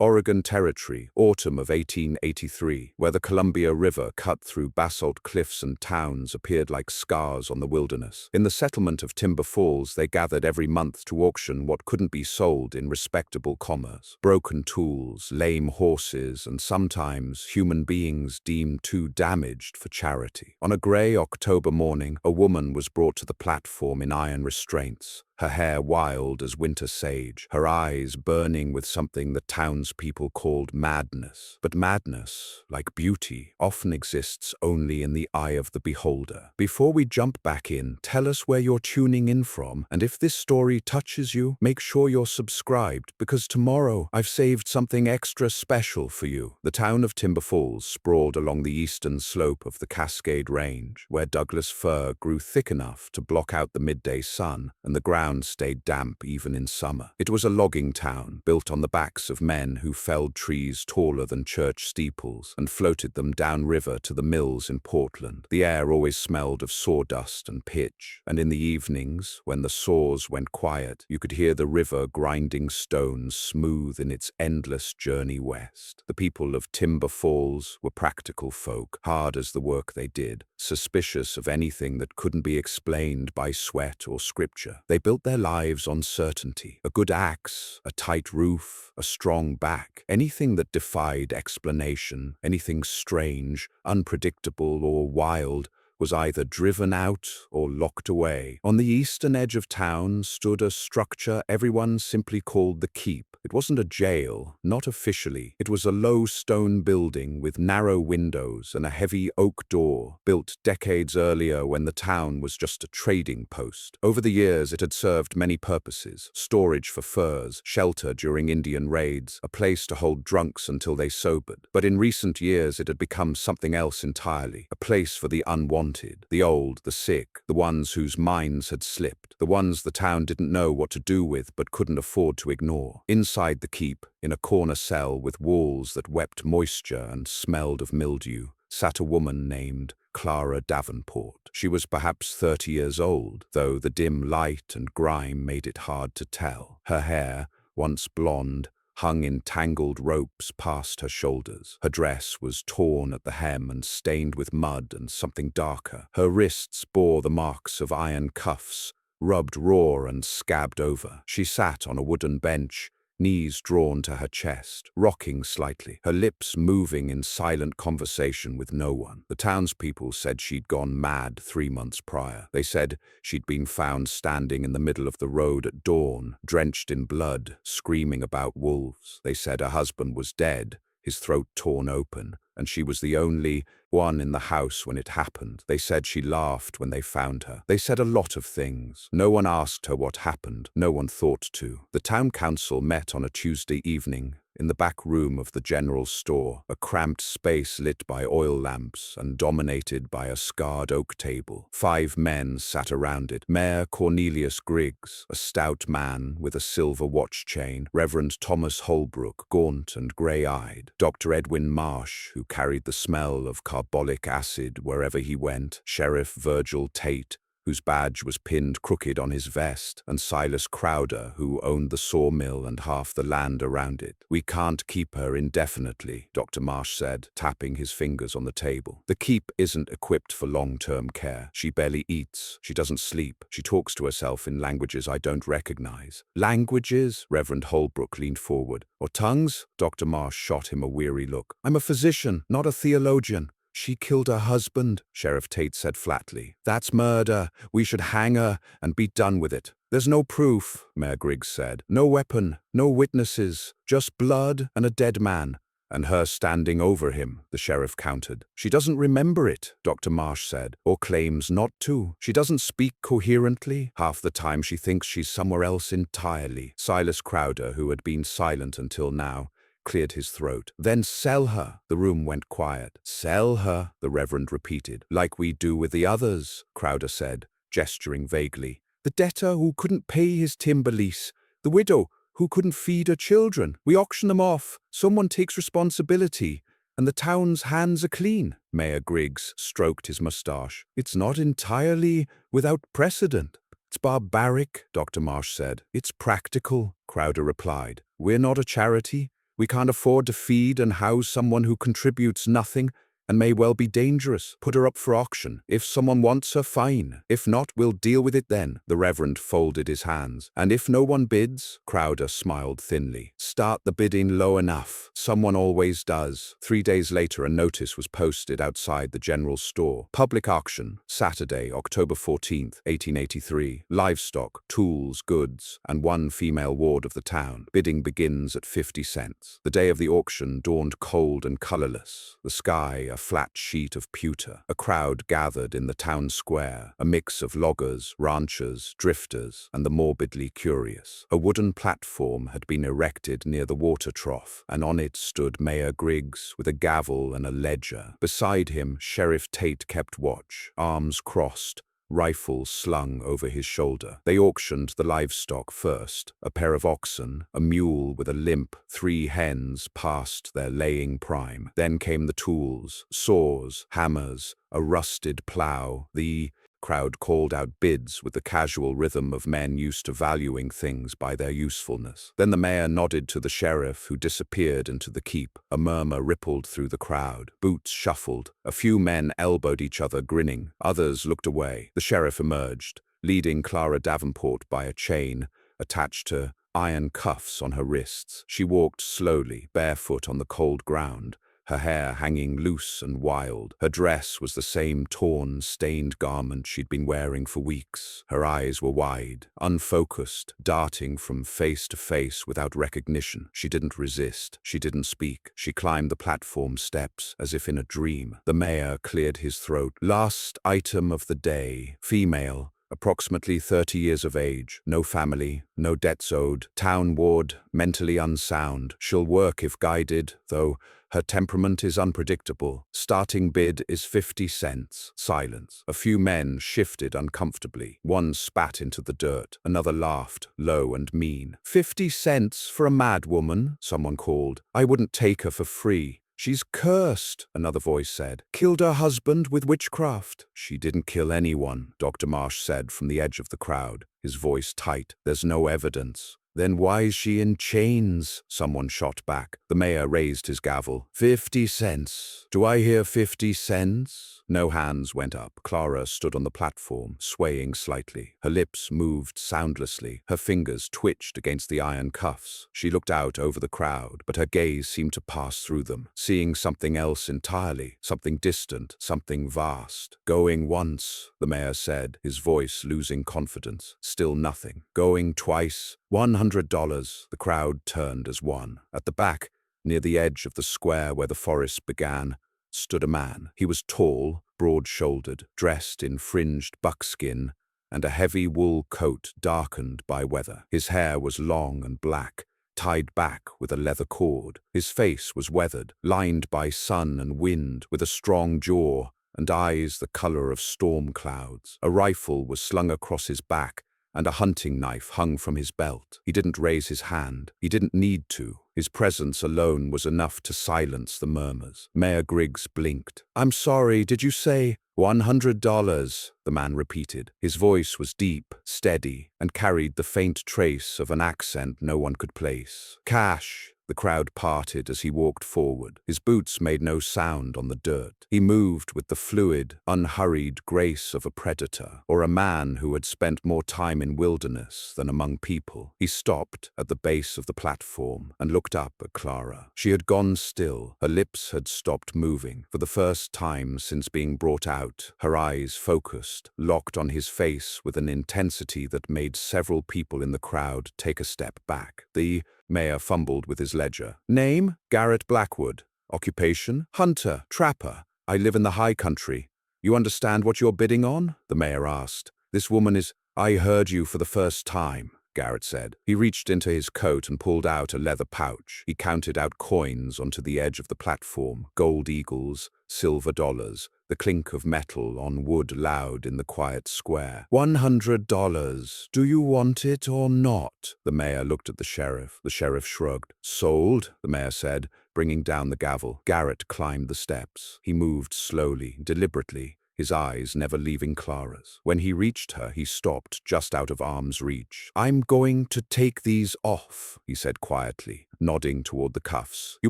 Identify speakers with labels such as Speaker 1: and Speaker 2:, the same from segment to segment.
Speaker 1: Oregon Territory, autumn of 1883, where the Columbia River cut through basalt cliffs and towns appeared like scars on the wilderness. In the settlement of Timber Falls, they gathered every month to auction what couldn't be sold in respectable commerce. Broken tools, lame horses, and sometimes human beings deemed too damaged for charity. On a grey October morning, a woman was brought to the platform in iron restraints, her hair wild as winter sage, her eyes burning with something the townspeople called madness. But madness, like beauty, often exists only in the eye of the beholder. Before we jump back in, tell us where you're tuning in from, and if this story touches you, make sure you're subscribed, because tomorrow I've saved something extra special for you. The town of Timber Falls sprawled along the eastern slope of the Cascade Range, where Douglas fir grew thick enough to block out the midday sun, and the ground stayed damp even in summer. It was a logging town, built on the backs of men who felled trees taller than church steeples and floated them downriver to the mills in Portland. The air always smelled of sawdust and pitch, and in the evenings, when the saws went quiet, you could hear the river grinding stones smooth in its endless journey west. The people of Timber Falls were practical folk, hard as the work they did, suspicious of anything that couldn't be explained by sweat or scripture. They built their lives on certainty. A good axe, a tight roof, a strong back. Anything that defied explanation, anything strange, unpredictable, or wild, was either driven out or locked away. On the eastern edge of town stood a structure everyone simply called the Keep. It wasn't a jail, not officially. It was a low stone building with narrow windows and a heavy oak door, built decades earlier when the town was just a trading post. Over the years, it had served many purposes: storage for furs, shelter during Indian raids, a place to hold drunks until they sobered. But in recent years, it had become something else entirely, a place for the unwanted, the old, the sick, the ones whose minds had slipped, the ones the town didn't know what to do with but couldn't afford to ignore. Inside the Keep, in a corner cell with walls that wept moisture and smelled of mildew, sat a woman named Clara Davenport. She was perhaps 30 years old, though the dim light and grime made it hard to tell. Her hair, once blonde, hung in tangled ropes past her shoulders. Her dress was torn at the hem and stained with mud and something darker. Her wrists bore the marks of iron cuffs, rubbed raw and scabbed over. She sat on a wooden bench, knees drawn to her chest, rocking slightly, her lips moving in silent conversation with no one. The townspeople said she'd gone mad 3 months prior. They said she'd been found standing in the middle of the road at dawn, drenched in blood, screaming about wolves. They said her husband was dead, his throat torn open, and she was the only one in the house when it happened. They said she laughed when they found her. They said a lot of things. No one asked her what happened. No one thought to. The town council met on a Tuesday evening in the back room of the general store, a cramped space lit by oil lamps and dominated by a scarred oak table. 5 men sat around it: Mayor Cornelius Griggs, a stout man with a silver watch chain; Reverend Thomas Holbrook, gaunt and grey-eyed; Dr. Edwin Marsh, who carried the smell of carbolic acid wherever he went; Sheriff Virgil Tate, whose badge was pinned crooked on his vest; and Silas Crowder, who owned the sawmill and half the land around it. "We can't keep her indefinitely," Dr. Marsh said, tapping his fingers on the table. "The Keep isn't equipped for long-term care. She barely eats. She doesn't sleep. She talks to herself in languages I don't recognize." "Languages?" Reverend Holbrook leaned forward. "Or tongues?" Dr. Marsh shot him a weary look. "I'm a physician, not a theologian." "She killed her husband," Sheriff Tate said flatly. "That's murder. We should hang her and be done with it." "There's no proof," Mayor Griggs said. "No weapon, no witnesses, just blood and a dead man." "And her standing over him," the sheriff countered. "She doesn't remember it," Dr. Marsh said, "or claims not to. She doesn't speak coherently. Half the time she thinks she's somewhere else entirely." Silas Crowder, who had been silent until now, cleared his throat. "Then sell her." The room went quiet. "Sell her," the Reverend repeated. "Like we do with the others," Crowder said, gesturing vaguely. "The debtor who couldn't pay his timber lease, the widow who couldn't feed her children. We auction them off. Someone takes responsibility, and the town's hands are clean." Mayor Griggs stroked his mustache. "It's not entirely without precedent." "It's barbaric," Dr. Marsh said. "It's practical," Crowder replied. "We're not a charity. We can't afford to feed and house someone who contributes nothing and may well be dangerous. Put her up for auction. If someone wants her, fine. If not, we'll deal with it then." The Reverend folded his hands. "And if no one bids?" Crowder smiled thinly. "Start the bidding low enough. Someone always does." 3 days later, a notice was posted outside the general store. Public auction, Saturday, October 14th, 1883. Livestock, tools, goods, and one female ward of the town. Bidding begins at 50 cents. The day of the auction dawned cold and colorless. The sky, a flat sheet of pewter. A crowd gathered in the town square, a mix of loggers, ranchers, drifters, and the morbidly curious. A wooden platform had been erected near the water trough, and on it stood Mayor Griggs with a gavel and a ledger. Beside him, Sheriff Tate kept watch, arms crossed, rifle slung over his shoulder. They auctioned the livestock first, a pair of oxen, a mule with a limp, 3 hens past their laying prime. Then came the tools, saws, hammers, a rusted plow. The crowd called out bids with the casual rhythm of men used to valuing things by their usefulness. Then the mayor nodded to the sheriff, who disappeared into the keep. A murmur rippled through the crowd. Boots shuffled. A few men elbowed each other, grinning. Others looked away. The sheriff emerged, leading Clara Davenport by a chain attached to iron cuffs on her wrists. She walked slowly, barefoot on the cold ground, her hair hanging loose and wild. Her dress was the same torn, stained garment she'd been wearing for weeks. Her eyes were wide, unfocused, darting from face to face without recognition. She didn't resist. She didn't speak. She climbed the platform steps as if in a dream. The mayor cleared his throat. "Last item of the day. Female. Approximately 30 years of age, no family, no debts owed, town ward, mentally unsound. She'll work if guided, though her temperament is unpredictable. Starting bid is 50 cents. Silence. A few men shifted uncomfortably. One spat into the dirt. Another laughed, low and mean. 50 cents for a mad woman, someone called. I wouldn't take her for free. She's cursed, another voice said. Killed her husband with witchcraft. She didn't kill anyone, Dr. Marsh said from the edge of the crowd, his voice tight. There's no evidence. Then why is she in chains? Someone shot back. The mayor raised his gavel. 50 cents. Do I hear 50 cents? No hands went up. Clara stood on the platform, swaying slightly. Her lips moved soundlessly. Her fingers twitched against the iron cuffs. She looked out over the crowd, but her gaze seemed to pass through them, seeing something else entirely, something distant, something vast. Going once, the mayor said, his voice losing confidence. Still nothing. Going twice. $100. The crowd turned as one. At the back, near the edge of the square where the forest began, stood a man. He was tall, broad-shouldered, dressed in fringed buckskin and a heavy wool coat darkened by weather. His hair was long and black, tied back with a leather cord. His face was weathered, lined by sun and wind, with a strong jaw and eyes the color of storm clouds. A rifle was slung across his back, and a hunting knife hung from his belt. He didn't raise his hand. He didn't need to. His presence alone was enough to silence the murmurs. Mayor Griggs blinked. I'm sorry, did you say $100? The man repeated. His voice was deep, steady, and carried the faint trace of an accent no one could place. Cash. The crowd parted as he walked forward. His boots made no sound on the dirt. He moved with the fluid, unhurried grace of a predator, or a man who had spent more time in wilderness than among people. He stopped at the base of the platform and looked up at Clara. She had gone still. Her lips had stopped moving. For the first time since being brought out, her eyes focused, locked on his face with an intensity that made several people in the crowd take a step back. The mayor fumbled with his ledger. Name? Garrett Blackwood. Occupation? Hunter, trapper. I live in the high country. You understand what you're bidding on? The mayor asked. This woman is... I heard you for the first time, Garrett said. He reached into his coat and pulled out a leather pouch. He counted out coins onto the edge of the platform. Gold eagles, silver dollars, the clink of metal on wood loud in the quiet square. $100. Do you want it or not? The mayor looked at the sheriff. The sheriff shrugged. Sold, the mayor said, bringing down the gavel. Garrett climbed the steps. He moved slowly, deliberately, his eyes never leaving Clara's. When he reached her, he stopped just out of arm's reach. I'm going to take these off, he said quietly. nodding toward the cuffs. "You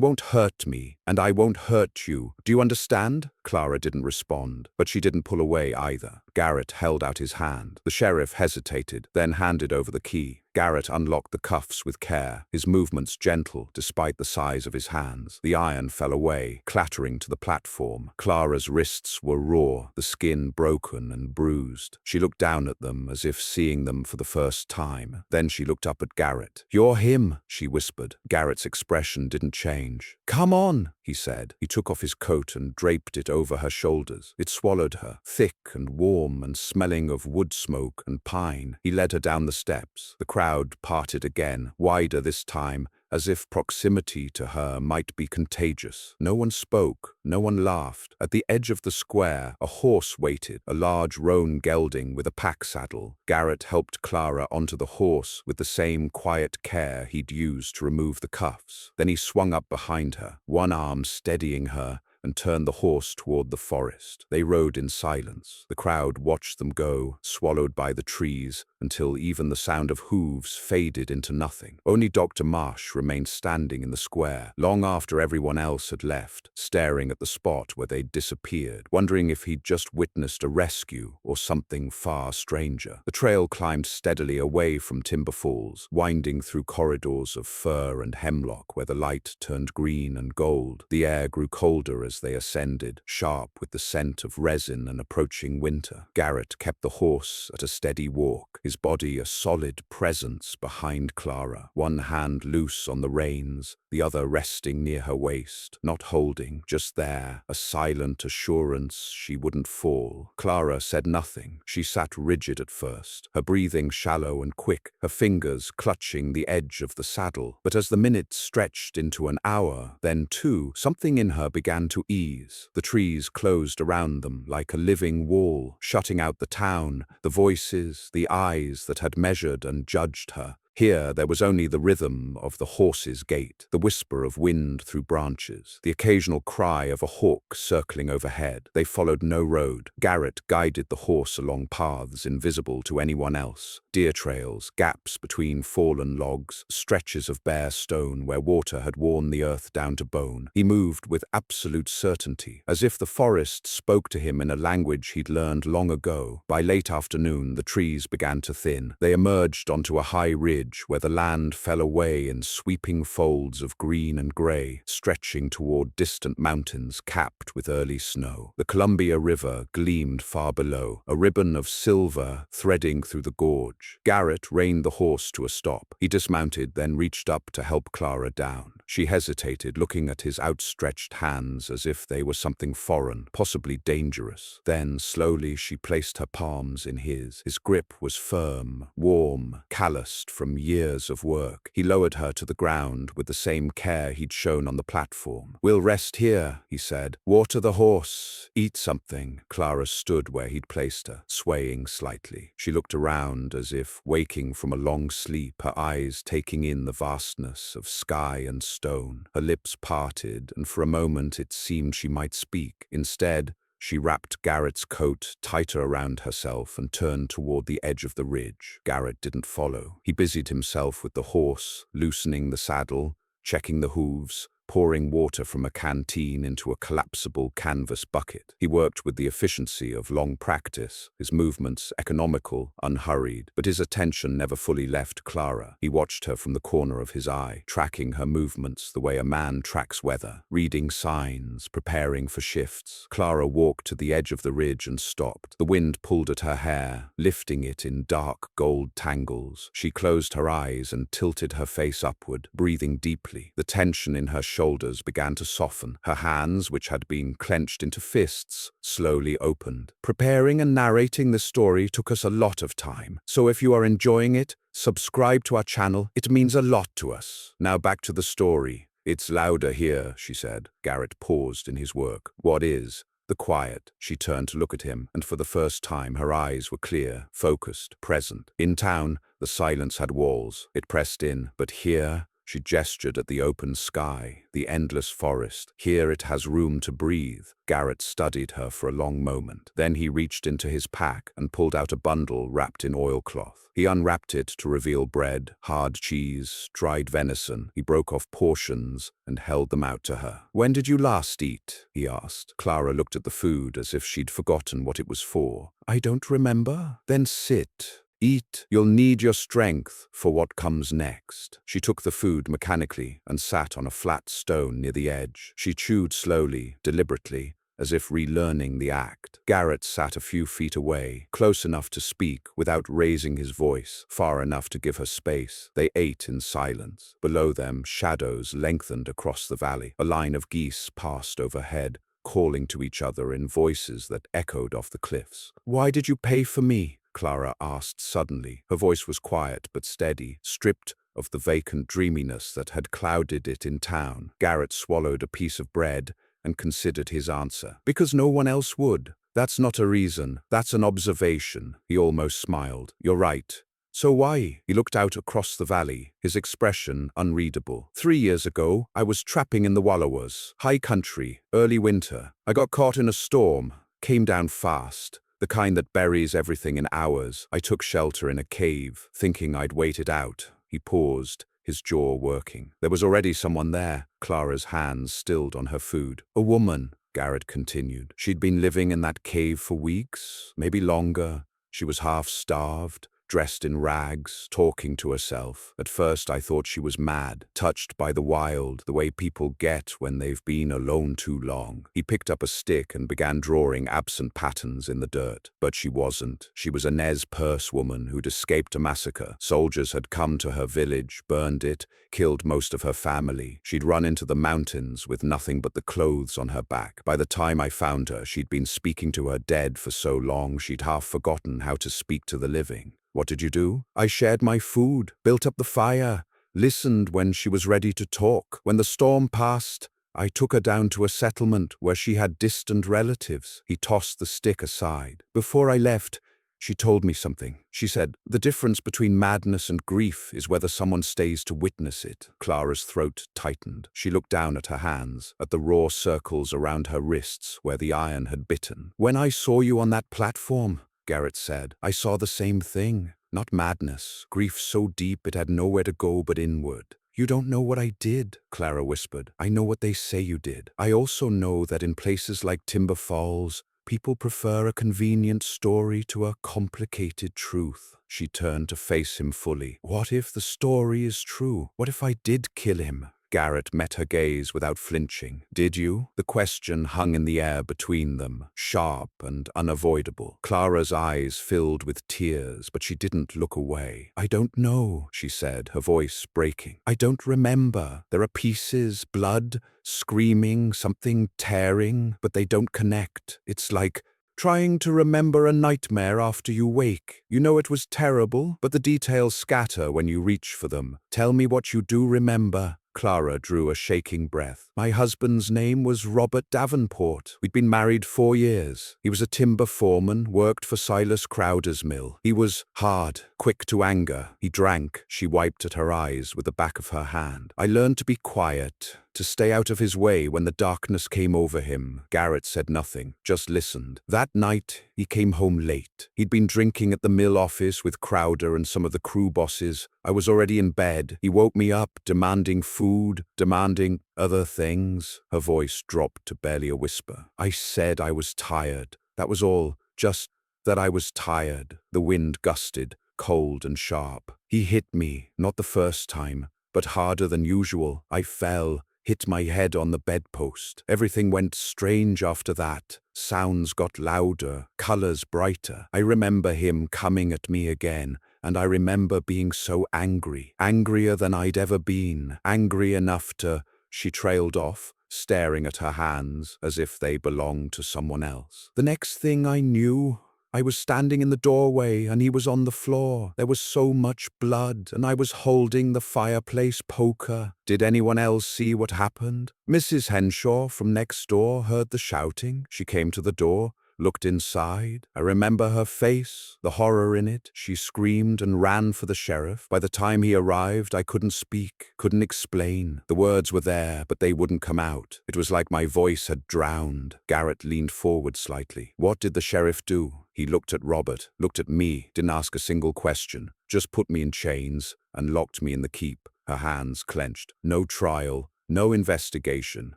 Speaker 1: won't hurt me, and I won't hurt you. Do you understand?" Clara didn't respond, but she didn't pull away either. Garrett held out his hand. The sheriff hesitated, then handed over the key. Garrett unlocked the cuffs with care, his movements gentle despite the size of his hands. The iron fell away, clattering to the platform. Clara's wrists were raw, the skin broken and bruised. She looked down at them as if seeing them for the first time. Then she looked up at Garrett. "You're him," she whispered. Garrett's expression didn't change. "Come on," he said. He took off his coat and draped it over her shoulders. It swallowed her, thick and warm and smelling of wood smoke and pine. He led her down the steps. The crowd parted again, wider this time, as if proximity to her might be contagious. No one spoke, no one laughed. At the edge of the square, a horse waited, a large roan gelding with a pack saddle. Garrett helped Clara onto the horse with the same quiet care he'd used to remove the cuffs. Then he swung up behind her, one arm steadying her, and turned the horse toward the forest. They rode in silence. The crowd watched them go, swallowed by the trees, until even the sound of hooves faded into nothing. Only Dr. Marsh remained standing in the square, long after everyone else had left, staring at the spot where they'd disappeared, wondering if he'd just witnessed a rescue or something far stranger. The trail climbed steadily away from Timber Falls, winding through corridors of fir and hemlock where the light turned green and gold. The air grew colder as they ascended, sharp with the scent of resin and approaching winter. Garrett kept the horse at a steady walk, his body a solid presence behind Clara, one hand loose on the reins, the other resting near her waist, not holding, just there, a silent assurance she wouldn't fall. Clara said nothing. She sat rigid at first, her breathing shallow and quick, her fingers clutching the edge of the saddle. But as the minutes stretched into an hour, then two, something in her began to ease. The trees closed around them like a living wall, shutting out the town, the voices, the eyes that had measured and judged her. Here there was only the rhythm of the horse's gait, the whisper of wind through branches, the occasional cry of a hawk circling overhead. They followed no road. Garrett guided the horse along paths invisible to anyone else. Deer trails, gaps between fallen logs, stretches of bare stone where water had worn the earth down to bone. He moved with absolute certainty, as if the forest spoke to him in a language he'd learned long ago. By late afternoon, the trees began to thin. They emerged onto a high ridge where the land fell away in sweeping folds of green and gray, stretching toward distant mountains capped with early snow. The Columbia River gleamed far below, a ribbon of silver threading through the gorge. Garrett reined the horse to a stop. He dismounted, then reached up to help Clara down. She hesitated, looking at his outstretched hands as if they were something foreign, possibly dangerous. Then, slowly, she placed her palms in his. His grip was firm, warm, calloused from years of work. He lowered her to the ground with the same care he'd shown on the platform. "We'll rest here," he said. "Water the horse. Eat something." Clara stood where he'd placed her, swaying slightly. She looked around as if waking from a long sleep, her eyes taking in the vastness of sky and stone. Her lips parted, and for a moment it seemed she might speak. Instead, she wrapped Garrett's coat tighter around herself and turned toward the edge of the ridge. Garrett didn't follow. He busied himself with the horse, loosening the saddle, checking the hooves, pouring water from a canteen into a collapsible canvas bucket. He worked with the efficiency of long practice, his movements economical, unhurried, but his attention never fully left Clara. He watched her from the corner of his eye, tracking her movements the way a man tracks weather, reading signs, preparing for shifts. Clara walked to the edge of the ridge and stopped. The wind pulled at her hair, lifting it in dark gold tangles. She closed her eyes and tilted her face upward, breathing deeply. The tension in her shoulders began to soften. Her hands, which had been clenched into fists, slowly opened. Preparing and narrating this story took us a lot of time, so if you are enjoying it, subscribe to our channel. It means a lot to us. Now back to the story. "It's louder here," she said. Garrett paused in his work. "What is?" "The quiet." She turned to look at him, and for the first time her eyes were clear, focused, present. In town, the silence had walls. It pressed in, but here, She gestured at the open sky, the endless forest. Here it has room to breathe. Garrett studied her for a long moment. Then he reached into his pack and pulled out a bundle wrapped in oilcloth. He unwrapped it to reveal bread, hard cheese, dried venison. He broke off portions and held them out to her. "When did you last eat?" he asked. Clara looked at the food as if she'd forgotten what it was for. "I don't remember." "Then sit. Eat. You'll need your strength for what comes next." She took the food mechanically and sat on a flat stone near the edge. She chewed slowly, deliberately, as if relearning the act. Garrett sat a few feet away, close enough to speak without raising his voice, far enough to give her space. They ate in silence. Below them, shadows lengthened across the valley. A line of geese passed overhead, calling to each other in voices that echoed off the cliffs. "Why did you pay for me?" Clara asked suddenly. Her voice was quiet but steady, stripped of the vacant dreaminess that had clouded it in town. Garrett swallowed a piece of bread and considered his answer. "Because no one else would. That's not a reason. That's an observation." He almost smiled. "You're right. So why?" He looked out across the valley, his expression unreadable. 3 years ago, I was trapping in the Wallowas. High country, early winter. I got caught in a storm. Came down fast. The kind that buries everything in hours. I took shelter in a cave, thinking I'd wait it out." He paused, his jaw working. There was already someone there. Clara's hands stilled on her food. "A woman," Garrett continued. "She'd been living in that cave for weeks, maybe longer. She was half-starved, dressed in rags, talking to herself. At first I thought she was mad, touched by the wild, the way people get when they've been alone too long." He picked up a stick and began drawing absent patterns in the dirt. But she wasn't. She was a Nez Perce woman who'd escaped a massacre. Soldiers had come to her village, burned it, killed most of her family. She'd run into the mountains with nothing but the clothes on her back. By the time I found her, she'd been speaking to her dead for so long she'd half forgotten how to speak to the living. "What did you do?" "I shared my food, built up the fire, listened when she was ready to talk. When the storm passed, I took her down to a settlement where she had distant relatives." He tossed the stick aside. "Before I left, she told me something. She said, the difference between madness and grief is whether someone stays to witness it." Clara's throat tightened. She looked down at her hands, at the raw circles around her wrists where the iron had bitten. "When I saw you on that platform," Garrett said, "I saw the same thing. Not madness, grief so deep it had nowhere to go but inward." "You don't know what I did," Clara whispered. "I know what they say you did. I also know that in places like Timber Falls, people prefer a convenient story to a complicated truth." She turned to face him fully. "What if the story is true? What if I did kill him?" Garrett met her gaze without flinching. "Did you?" The question hung in the air between them, sharp and unavoidable. Clara's eyes filled with tears, but she didn't look away. "I don't know," she said, her voice breaking. "I don't remember. There are pieces, blood, screaming, something tearing, but they don't connect. It's like trying to remember a nightmare after you wake. You know it was terrible, but the details scatter when you reach for them. Tell me what you do remember." Clara drew a shaking breath. "My husband's name was Robert Davenport. We'd been married 4 years. He was a timber foreman, worked for Silas Crowder's mill. He was hard, quick to anger. He drank." She wiped at her eyes with the back of her hand. "I learned to be quiet, to stay out of his way when the darkness came over him." Garrett said nothing, just listened. "That night, he came home late. He'd been drinking at the mill office with Crowder and some of the crew bosses. I was already in bed. He woke me up, demanding food, demanding other things." Her voice dropped to barely a whisper. "I said I was tired. That was all. Just that I was tired." The wind gusted, cold and sharp. "He hit me, not the first time, but harder than usual. I fell, hit my head on the bedpost. Everything went strange after that. Sounds got louder, colors brighter. I remember him coming at me again, and I remember being so angry, angrier than I'd ever been, angry enough to—" She trailed off, staring at her hands as if they belonged to someone else. "The next thing I knew, I was standing in the doorway and he was on the floor. There was so much blood, and I was holding the fireplace poker. Did anyone else see what happened?" Mrs. Henshaw from next door heard the shouting. She came to the door, looked inside. I remember her face, the horror in it. She screamed and ran for the sheriff. By the time he arrived, I couldn't speak, couldn't explain. The words were there, but they wouldn't come out. It was like my voice had drowned. Garrett leaned forward slightly. What did the sheriff do? He looked at Robert, looked at me, didn't ask a single question. Just put me in chains and locked me in the keep. Her hands clenched. No trial, no investigation.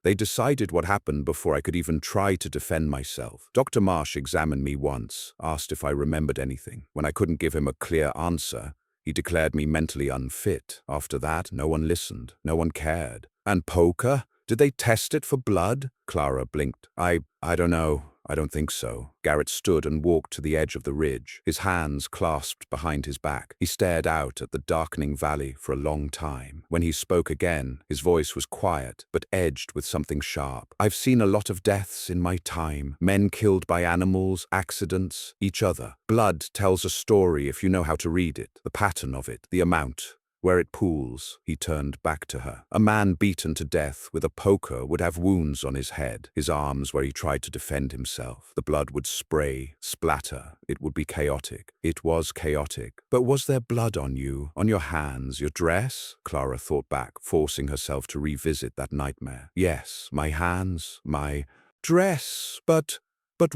Speaker 1: They decided what happened before I could even try to defend myself. Dr. Marsh examined me once, asked if I remembered anything. When I couldn't give him a clear answer, he declared me mentally unfit. After that, no one listened. No one cared. And poker? Did they test it for blood? Clara blinked. I don't know. I don't think so. Garrett stood and walked to the edge of the ridge, his hands clasped behind his back. He stared out at the darkening valley for a long time. When he spoke again, his voice was quiet, but edged with something sharp. I've seen a lot of deaths in my time. Men killed by animals, accidents, each other. Blood tells a story if you know how to read it, the pattern of it, the amount. Where it pools, he turned back to her. A man beaten to death with a poker would have wounds on his head, his arms where he tried to defend himself. The blood would spray, splatter. It would be chaotic. It was chaotic. But was there blood on you, on your hands, your dress? Clara thought back, forcing herself to revisit that nightmare. Yes, my hands, my dress. But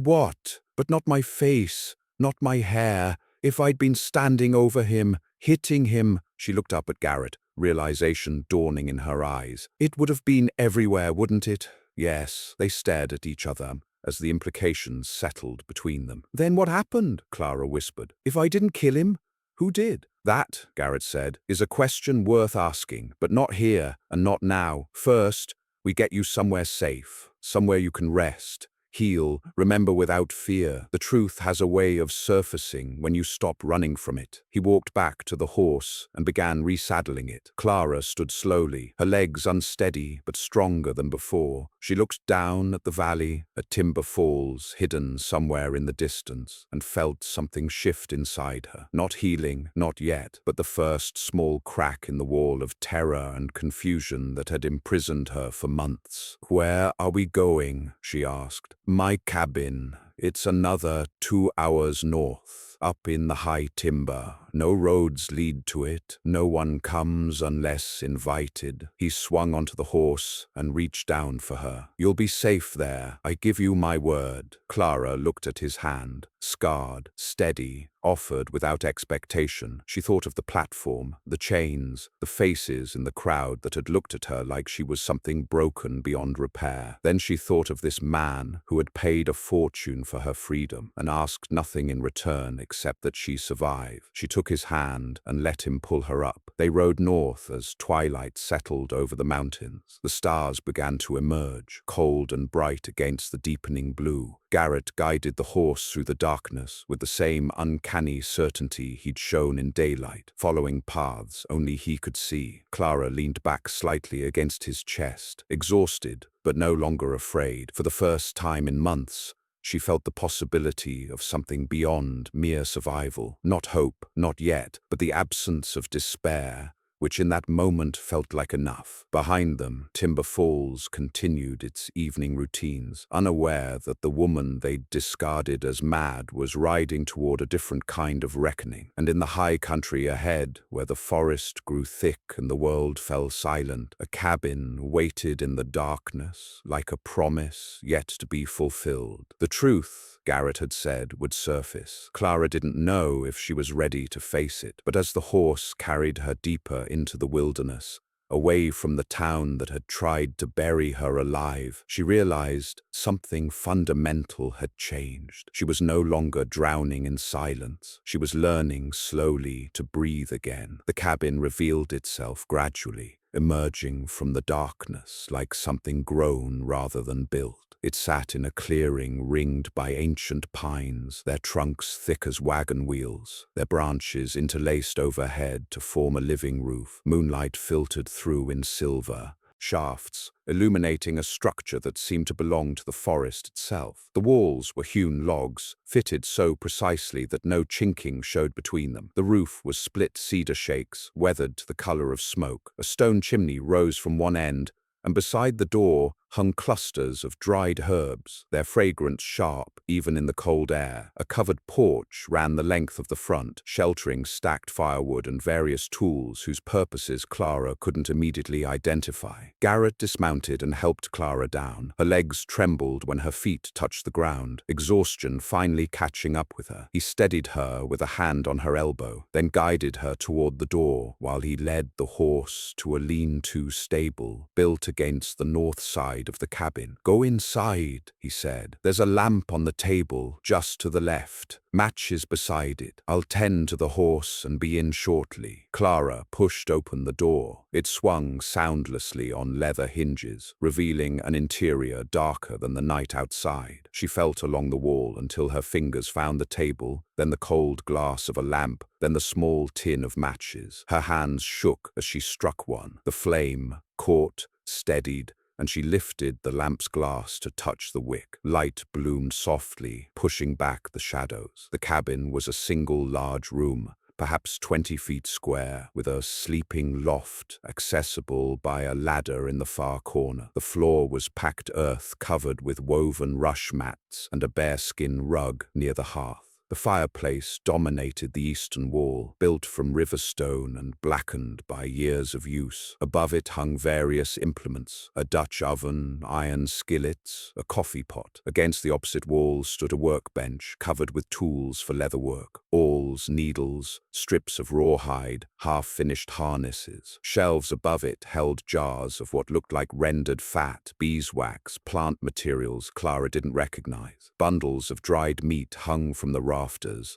Speaker 1: what? But not my face, not my hair. If I'd been standing over him, hitting him, she looked up at Garrett, realization dawning in her eyes. It would have been everywhere, wouldn't it? Yes, they stared at each other as the implications settled between them. Then what happened? Clara whispered. If I didn't kill him, who did? That, Garrett said, is a question worth asking, but not here and not now. First, we get you somewhere safe, somewhere you can rest. Heal, remember without fear. The truth has a way of surfacing when you stop running from it. He walked back to the horse and began resaddling it. Clara stood slowly, her legs unsteady but stronger than before. She looked down at the valley, at Timber Falls hidden somewhere in the distance, and felt something shift inside her. Not healing, not yet, but the first small crack in the wall of terror and confusion that had imprisoned her for months. Where are we going? She asked. My cabin. It's another 2 hours north, up in the high timber. No roads lead to it. No one comes unless invited. He swung onto the horse and reached down for her. You'll be safe there. I give you my word. Clara looked at his hand, scarred, steady, offered without expectation. She thought of the platform, the chains, the faces in the crowd that had looked at her like she was something broken beyond repair. Then she thought of this man who had paid a fortune for her freedom and asked nothing in return except that she survive. She took his hand and let him pull her up. They rode north as twilight settled over the mountains. The stars began to emerge, cold and bright against the deepening blue. Garrett guided the horse through the darkness with the same uncanny certainty he'd shown in daylight, following paths only he could see. Clara leaned back slightly against his chest, exhausted but no longer afraid. For the first time in months, she felt the possibility of something beyond mere survival. Not hope, not yet, but the absence of despair, which in that moment felt like enough. Behind them, Timber Falls continued its evening routines, unaware that the woman they'd discarded as mad was riding toward a different kind of reckoning. And in the high country ahead, where the forest grew thick and the world fell silent, a cabin waited in the darkness, like a promise yet to be fulfilled. The truth, Garrett had said, would surface. Clara didn't know if she was ready to face it, but as the horse carried her deeper into the wilderness, away from the town that had tried to bury her alive, she realized something fundamental had changed. She was no longer drowning in silence. She was learning slowly to breathe again. The cabin revealed itself gradually, emerging from the darkness like something grown rather than built. It sat in a clearing ringed by ancient pines, their trunks thick as wagon wheels, their branches interlaced overhead to form a living roof. Moonlight filtered through in silver shafts, illuminating a structure that seemed to belong to the forest itself. The walls were hewn logs, fitted so precisely that no chinking showed between them. The roof was split cedar shakes, weathered to the color of smoke. A stone chimney rose from one end, and beside the door hung clusters of dried herbs, their fragrance sharp even in the cold air. A covered porch ran the length of the front, sheltering stacked firewood and various tools whose purposes Clara couldn't immediately identify. Garrett dismounted and helped Clara down. Her legs trembled when her feet touched the ground, exhaustion finally catching up with her. He steadied her with a hand on her elbow, then guided her toward the door while he led the horse to a lean-to stable built against the north side of the cabin. "Go inside," he said. "There's a lamp on the table just to the left. Matches beside it. I'll tend to the horse and be in shortly." Clara pushed open the door. It swung soundlessly on leather hinges, revealing an interior darker than the night outside. She felt along the wall until her fingers found the table, then the cold glass of a lamp, then the small tin of matches. Her hands shook as she struck one. The flame caught, steadied, and she lifted the lamp's glass to touch the wick. Light bloomed softly, pushing back the shadows. The cabin was a single large room, perhaps 20 feet square, with a sleeping loft accessible by a ladder in the far corner. The floor was packed earth covered with woven rush mats and a bearskin rug near the hearth. The fireplace dominated the eastern wall, built from river stone and blackened by years of use. Above it hung various implements, a Dutch oven, iron skillets, a coffee pot. Against the opposite wall stood a workbench covered with tools for leatherwork, awls, needles, strips of rawhide, half-finished harnesses. Shelves above it held jars of what looked like rendered fat, beeswax, plant materials Clara didn't recognize. Bundles of dried meat hung from the rafters,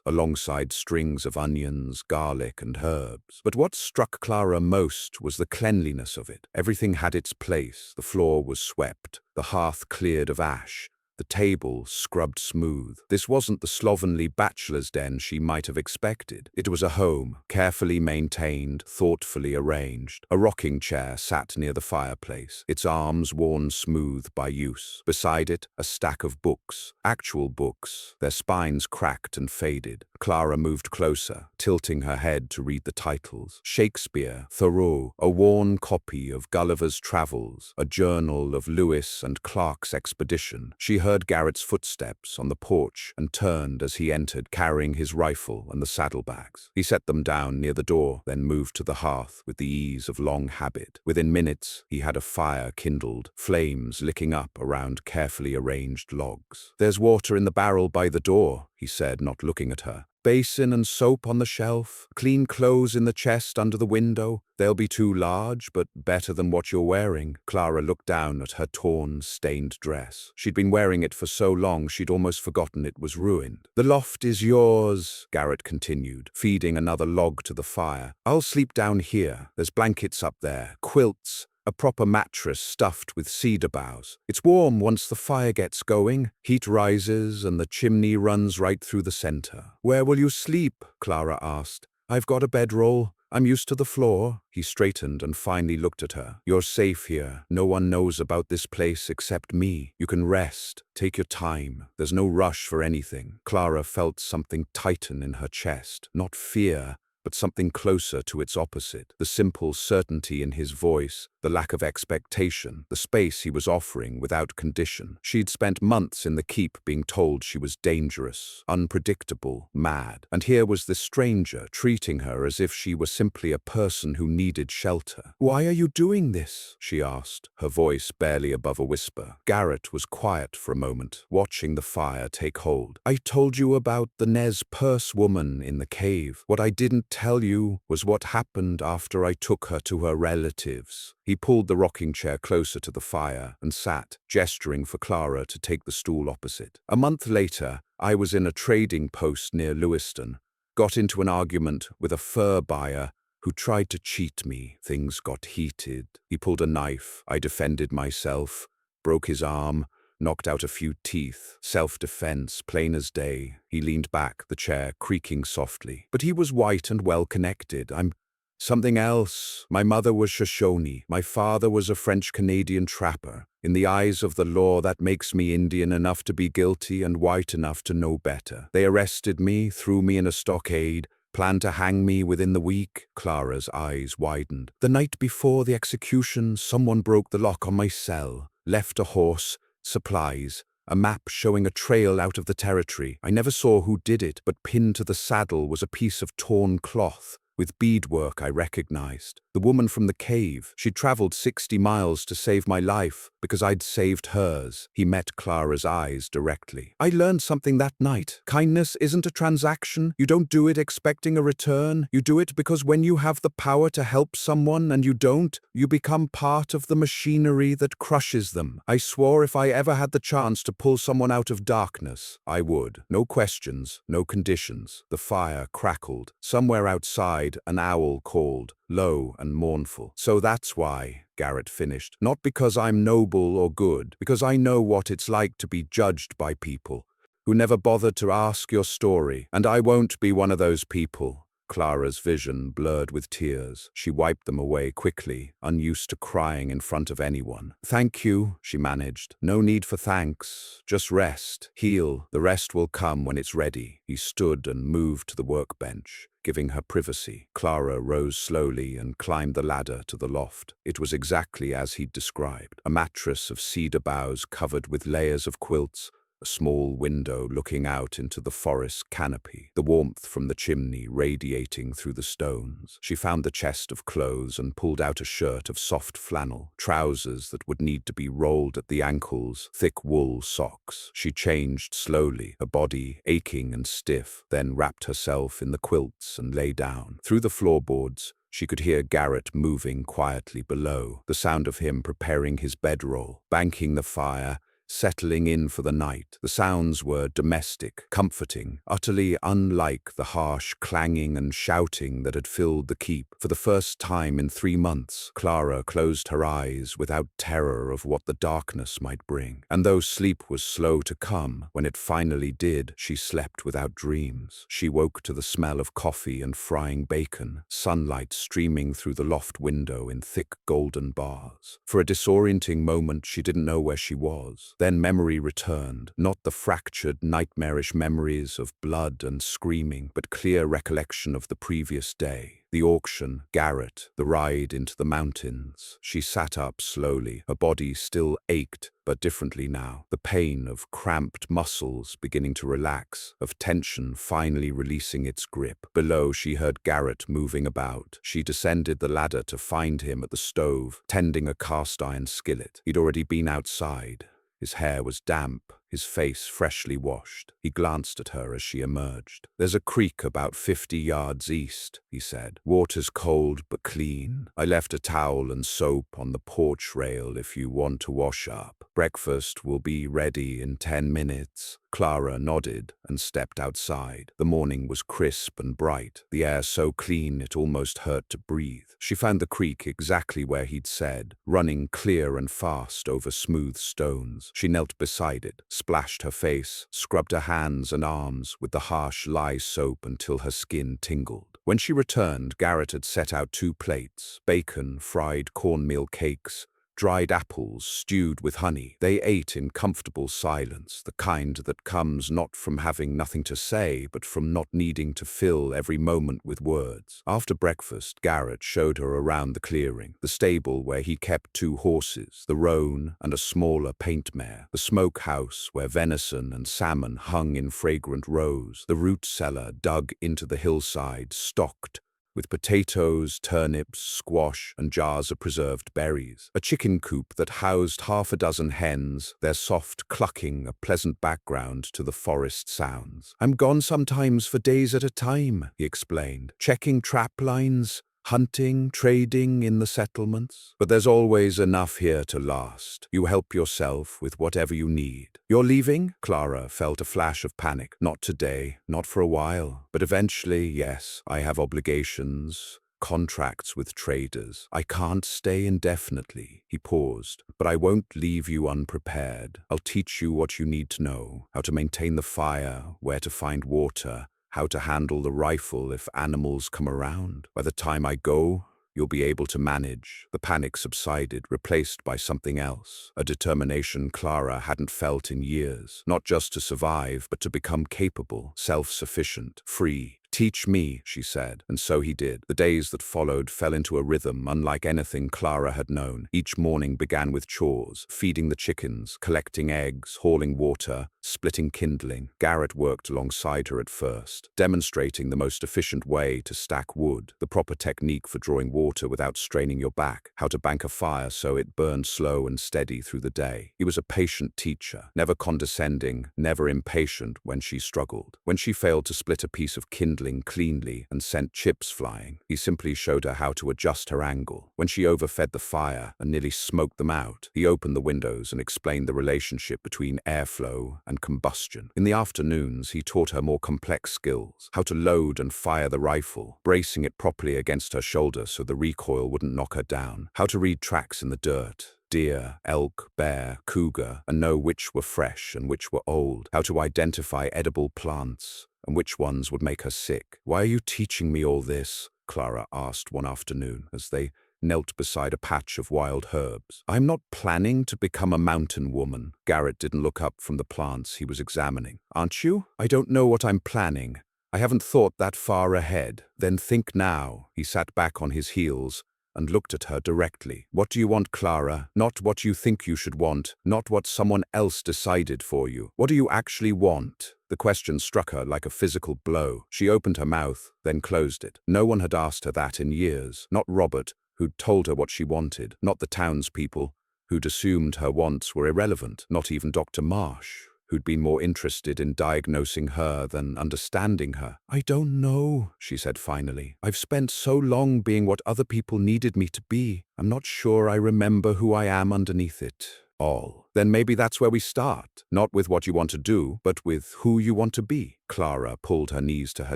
Speaker 1: alongside strings of onions, garlic, and herbs. But what struck Clara most was the cleanliness of it. Everything had its place. The floor was swept, the hearth cleared of ash, the table scrubbed smooth. This wasn't the slovenly bachelor's den she might have expected. It was a home, carefully maintained, thoughtfully arranged. A rocking chair sat near the fireplace, its arms worn smooth by use. Beside it, a stack of books, actual books, their spines cracked and faded. Clara moved closer, tilting her head to read the titles. Shakespeare, Thoreau, a worn copy of Gulliver's Travels, a journal of Lewis and Clark's expedition. She heard Garrett's footsteps on the porch and turned as he entered, carrying his rifle and the saddlebags. He set them down near the door, then moved to the hearth with the ease of long habit. Within minutes, he had a fire kindled, flames licking up around carefully arranged logs. "There's water in the barrel by the door," he said, not looking at her. "Basin and soap on the shelf, clean clothes in the chest under the window. They'll be too large, but better than what you're wearing." Clara looked down at her torn, stained dress. She'd been wearing it for so long she'd almost forgotten it was ruined. "The loft is yours," Garrett continued, feeding another log to the fire. "I'll sleep down here. There's blankets up there, quilts, a proper mattress stuffed with cedar boughs. It's warm once the fire gets going. Heat rises and the chimney runs right through the center." "Where will you sleep?" Clara asked. "I've got a bedroll. I'm used to the floor." He straightened and finally looked at her. "You're safe here. No one knows about this place except me. You can rest. Take your time. There's no rush for anything." Clara felt something tighten in her chest. Not fear, but something closer to its opposite. The simple certainty in his voice, the lack of expectation, the space he was offering without condition. She'd spent months in the keep being told she was dangerous, unpredictable, mad. And here was this stranger treating her as if she were simply a person who needed shelter. "Why are you doing this?" she asked, her voice barely above a whisper. Garrett was quiet for a moment, watching the fire take hold. "I told you about the Nez Perce woman in the cave. What I didn't tell you was what happened after I took her to her relatives." He pulled the rocking chair closer to the fire and sat, gesturing for Clara to take the stool opposite. "A month later, I was in a trading post near Lewiston, got into an argument with a fur buyer who tried to cheat me. Things got heated. He pulled a knife. I defended myself, broke his arm, knocked out a few teeth. Self-defense, plain as day." He leaned back, the chair creaking softly. "But he was white and well-connected. I'm something else. My mother was Shoshone. My father was a French-Canadian trapper. In the eyes of the law, that makes me Indian enough to be guilty and white enough to know better. They arrested me, threw me in a stockade, planned to hang me within the week." Clara's eyes widened. "The night before the execution, someone broke the lock on my cell. left a horse, supplies, a map showing a trail out of the territory. I never saw who did it, but pinned to the saddle was a piece of torn cloth. With beadwork I recognized. The woman from the cave. She'd traveled 60 miles to save my life because I'd saved hers. He met Clara's eyes directly. I learned something that night. Kindness isn't a transaction. You don't do it expecting a return. You do it because when you have the power to help someone and you don't, you become part of the machinery that crushes them. I swore if I ever had the chance to pull someone out of darkness, I would. No questions, no conditions. The fire crackled. Somewhere outside, an owl called, low and mournful. So that's why, Garrett finished. Not because I'm noble or good, because I know what it's like to be judged by people who never bothered to ask your story. And I won't be one of those people. Clara's vision blurred with tears. She wiped them away quickly, unused to crying in front of anyone. Thank you, she managed. No need for thanks. Just rest. Heal. The rest will come when it's ready. He stood and moved to the workbench, giving her privacy. Clara rose slowly and climbed the ladder to the loft. It was exactly as he'd described. A mattress of cedar boughs covered with layers of quilts, a small window looking out into the forest canopy, the warmth from the chimney radiating through the stones. She found the chest of clothes and pulled out a shirt of soft flannel, trousers that would need to be rolled at the ankles, thick wool socks. She changed slowly, her body aching and stiff, then wrapped herself in the quilts and lay down. Through the floorboards, she could hear Garrett moving quietly below, the sound of him preparing his bedroll, banking the fire, settling in for the night. The sounds were domestic, comforting, utterly unlike the harsh clanging and shouting that had filled the keep. For the first time in 3 months, Clara closed her eyes without terror of what the darkness might bring. And though sleep was slow to come, when it finally did, she slept without dreams. She woke to the smell of coffee and frying bacon, sunlight streaming through the loft window in thick golden bars. For a disorienting moment, she didn't know where she was. Then memory returned, not the fractured, nightmarish memories of blood and screaming, but clear recollection of the previous day. The auction, Garrett, the ride into the mountains. She sat up slowly. Her body still ached, but differently now. The pain of cramped muscles beginning to relax, of tension finally releasing its grip. Below, she heard Garrett moving about. She descended the ladder to find him at the stove, tending a cast-iron skillet. He'd already been outside. His hair was damp, his face freshly washed. He glanced at her as she emerged. There's a creek about 50 yards east, he said. Water's cold but clean. I left a towel and soap on the porch rail if you want to wash up. Breakfast will be ready in 10 minutes. Clara nodded and stepped outside. The morning was crisp and bright, the air so clean it almost hurt to breathe. She found the creek exactly where he'd said, running clear and fast over smooth stones. She knelt beside it, splashed her face, scrubbed her hands and arms with the harsh lye soap until her skin tingled. When she returned, Garrett had set out 2 plates, bacon, fried cornmeal cakes, dried apples stewed with honey. They ate in comfortable silence, the kind that comes not from having nothing to say, but from not needing to fill every moment with words. After breakfast, Garrett showed her around the clearing, the stable where he kept 2 horses, the roan and a smaller paint mare, the smokehouse where venison and salmon hung in fragrant rows, the root cellar dug into the hillside, stocked with potatoes, turnips, squash, and jars of preserved berries. A chicken coop that housed half a dozen hens, their soft clucking a pleasant background to the forest sounds. I'm gone sometimes for days at a time, he explained, checking trap lines, hunting, trading in the settlements. But there's always enough here to last. You help yourself with whatever you need. You're leaving? Clara felt a flash of panic. Not today, not for a while. But eventually, yes, I have obligations, contracts with traders. I can't stay indefinitely. He paused. But I won't leave you unprepared. I'll teach you what you need to know, how to maintain the fire, where to find water, how to handle the rifle if animals come around. By the time I go, you'll be able to manage. The panic subsided, replaced by something else, a determination Clara hadn't felt in years, not just to survive, but to become capable, self-sufficient, free. "Teach me," she said, and so he did. The days that followed fell into a rhythm unlike anything Clara had known. Each morning began with chores, feeding the chickens, collecting eggs, hauling water, splitting kindling. Garrett worked alongside her at first, demonstrating the most efficient way to stack wood, the proper technique for drawing water without straining your back, how to bank a fire so it burned slow and steady through the day. He was a patient teacher, never condescending, never impatient when she struggled. When she failed to split a piece of kindling cleanly and sent chips flying, he simply showed her how to adjust her angle. When she overfed the fire and nearly smoked them out, he opened the windows and explained the relationship between airflow and combustion. In the afternoons, he taught her more complex skills, how to load and fire the rifle, bracing it properly against her shoulder so the recoil wouldn't knock her down, how to read tracks in the dirt, deer, elk, bear, cougar, and know which were fresh and which were old, how to identify edible plants and which ones would make her sick. "Why are you teaching me all this?" Clara asked one afternoon as they knelt beside a patch of wild herbs. "I'm not planning to become a mountain woman." Garrett didn't look up from the plants he was examining. "Aren't you?" "I don't know what I'm planning. I haven't thought that far ahead." "Then think now." He sat back on his heels and looked at her directly. "What do you want, Clara? Not what you think you should want, not what someone else decided for you. What do you actually want?" The question struck her like a physical blow. She opened her mouth, then closed it. No one had asked her that in years. Not Robert, who'd told her what she wanted. Not the townspeople, who'd assumed her wants were irrelevant. Not even Dr. Marsh, who'd been more interested in diagnosing her than understanding her. "I don't know," she said finally. "I've spent so long being what other people needed me to be. I'm not sure I remember who I am underneath it all." "Then maybe that's where we start. Not with what you want to do, but with who you want to be." Clara pulled her knees to her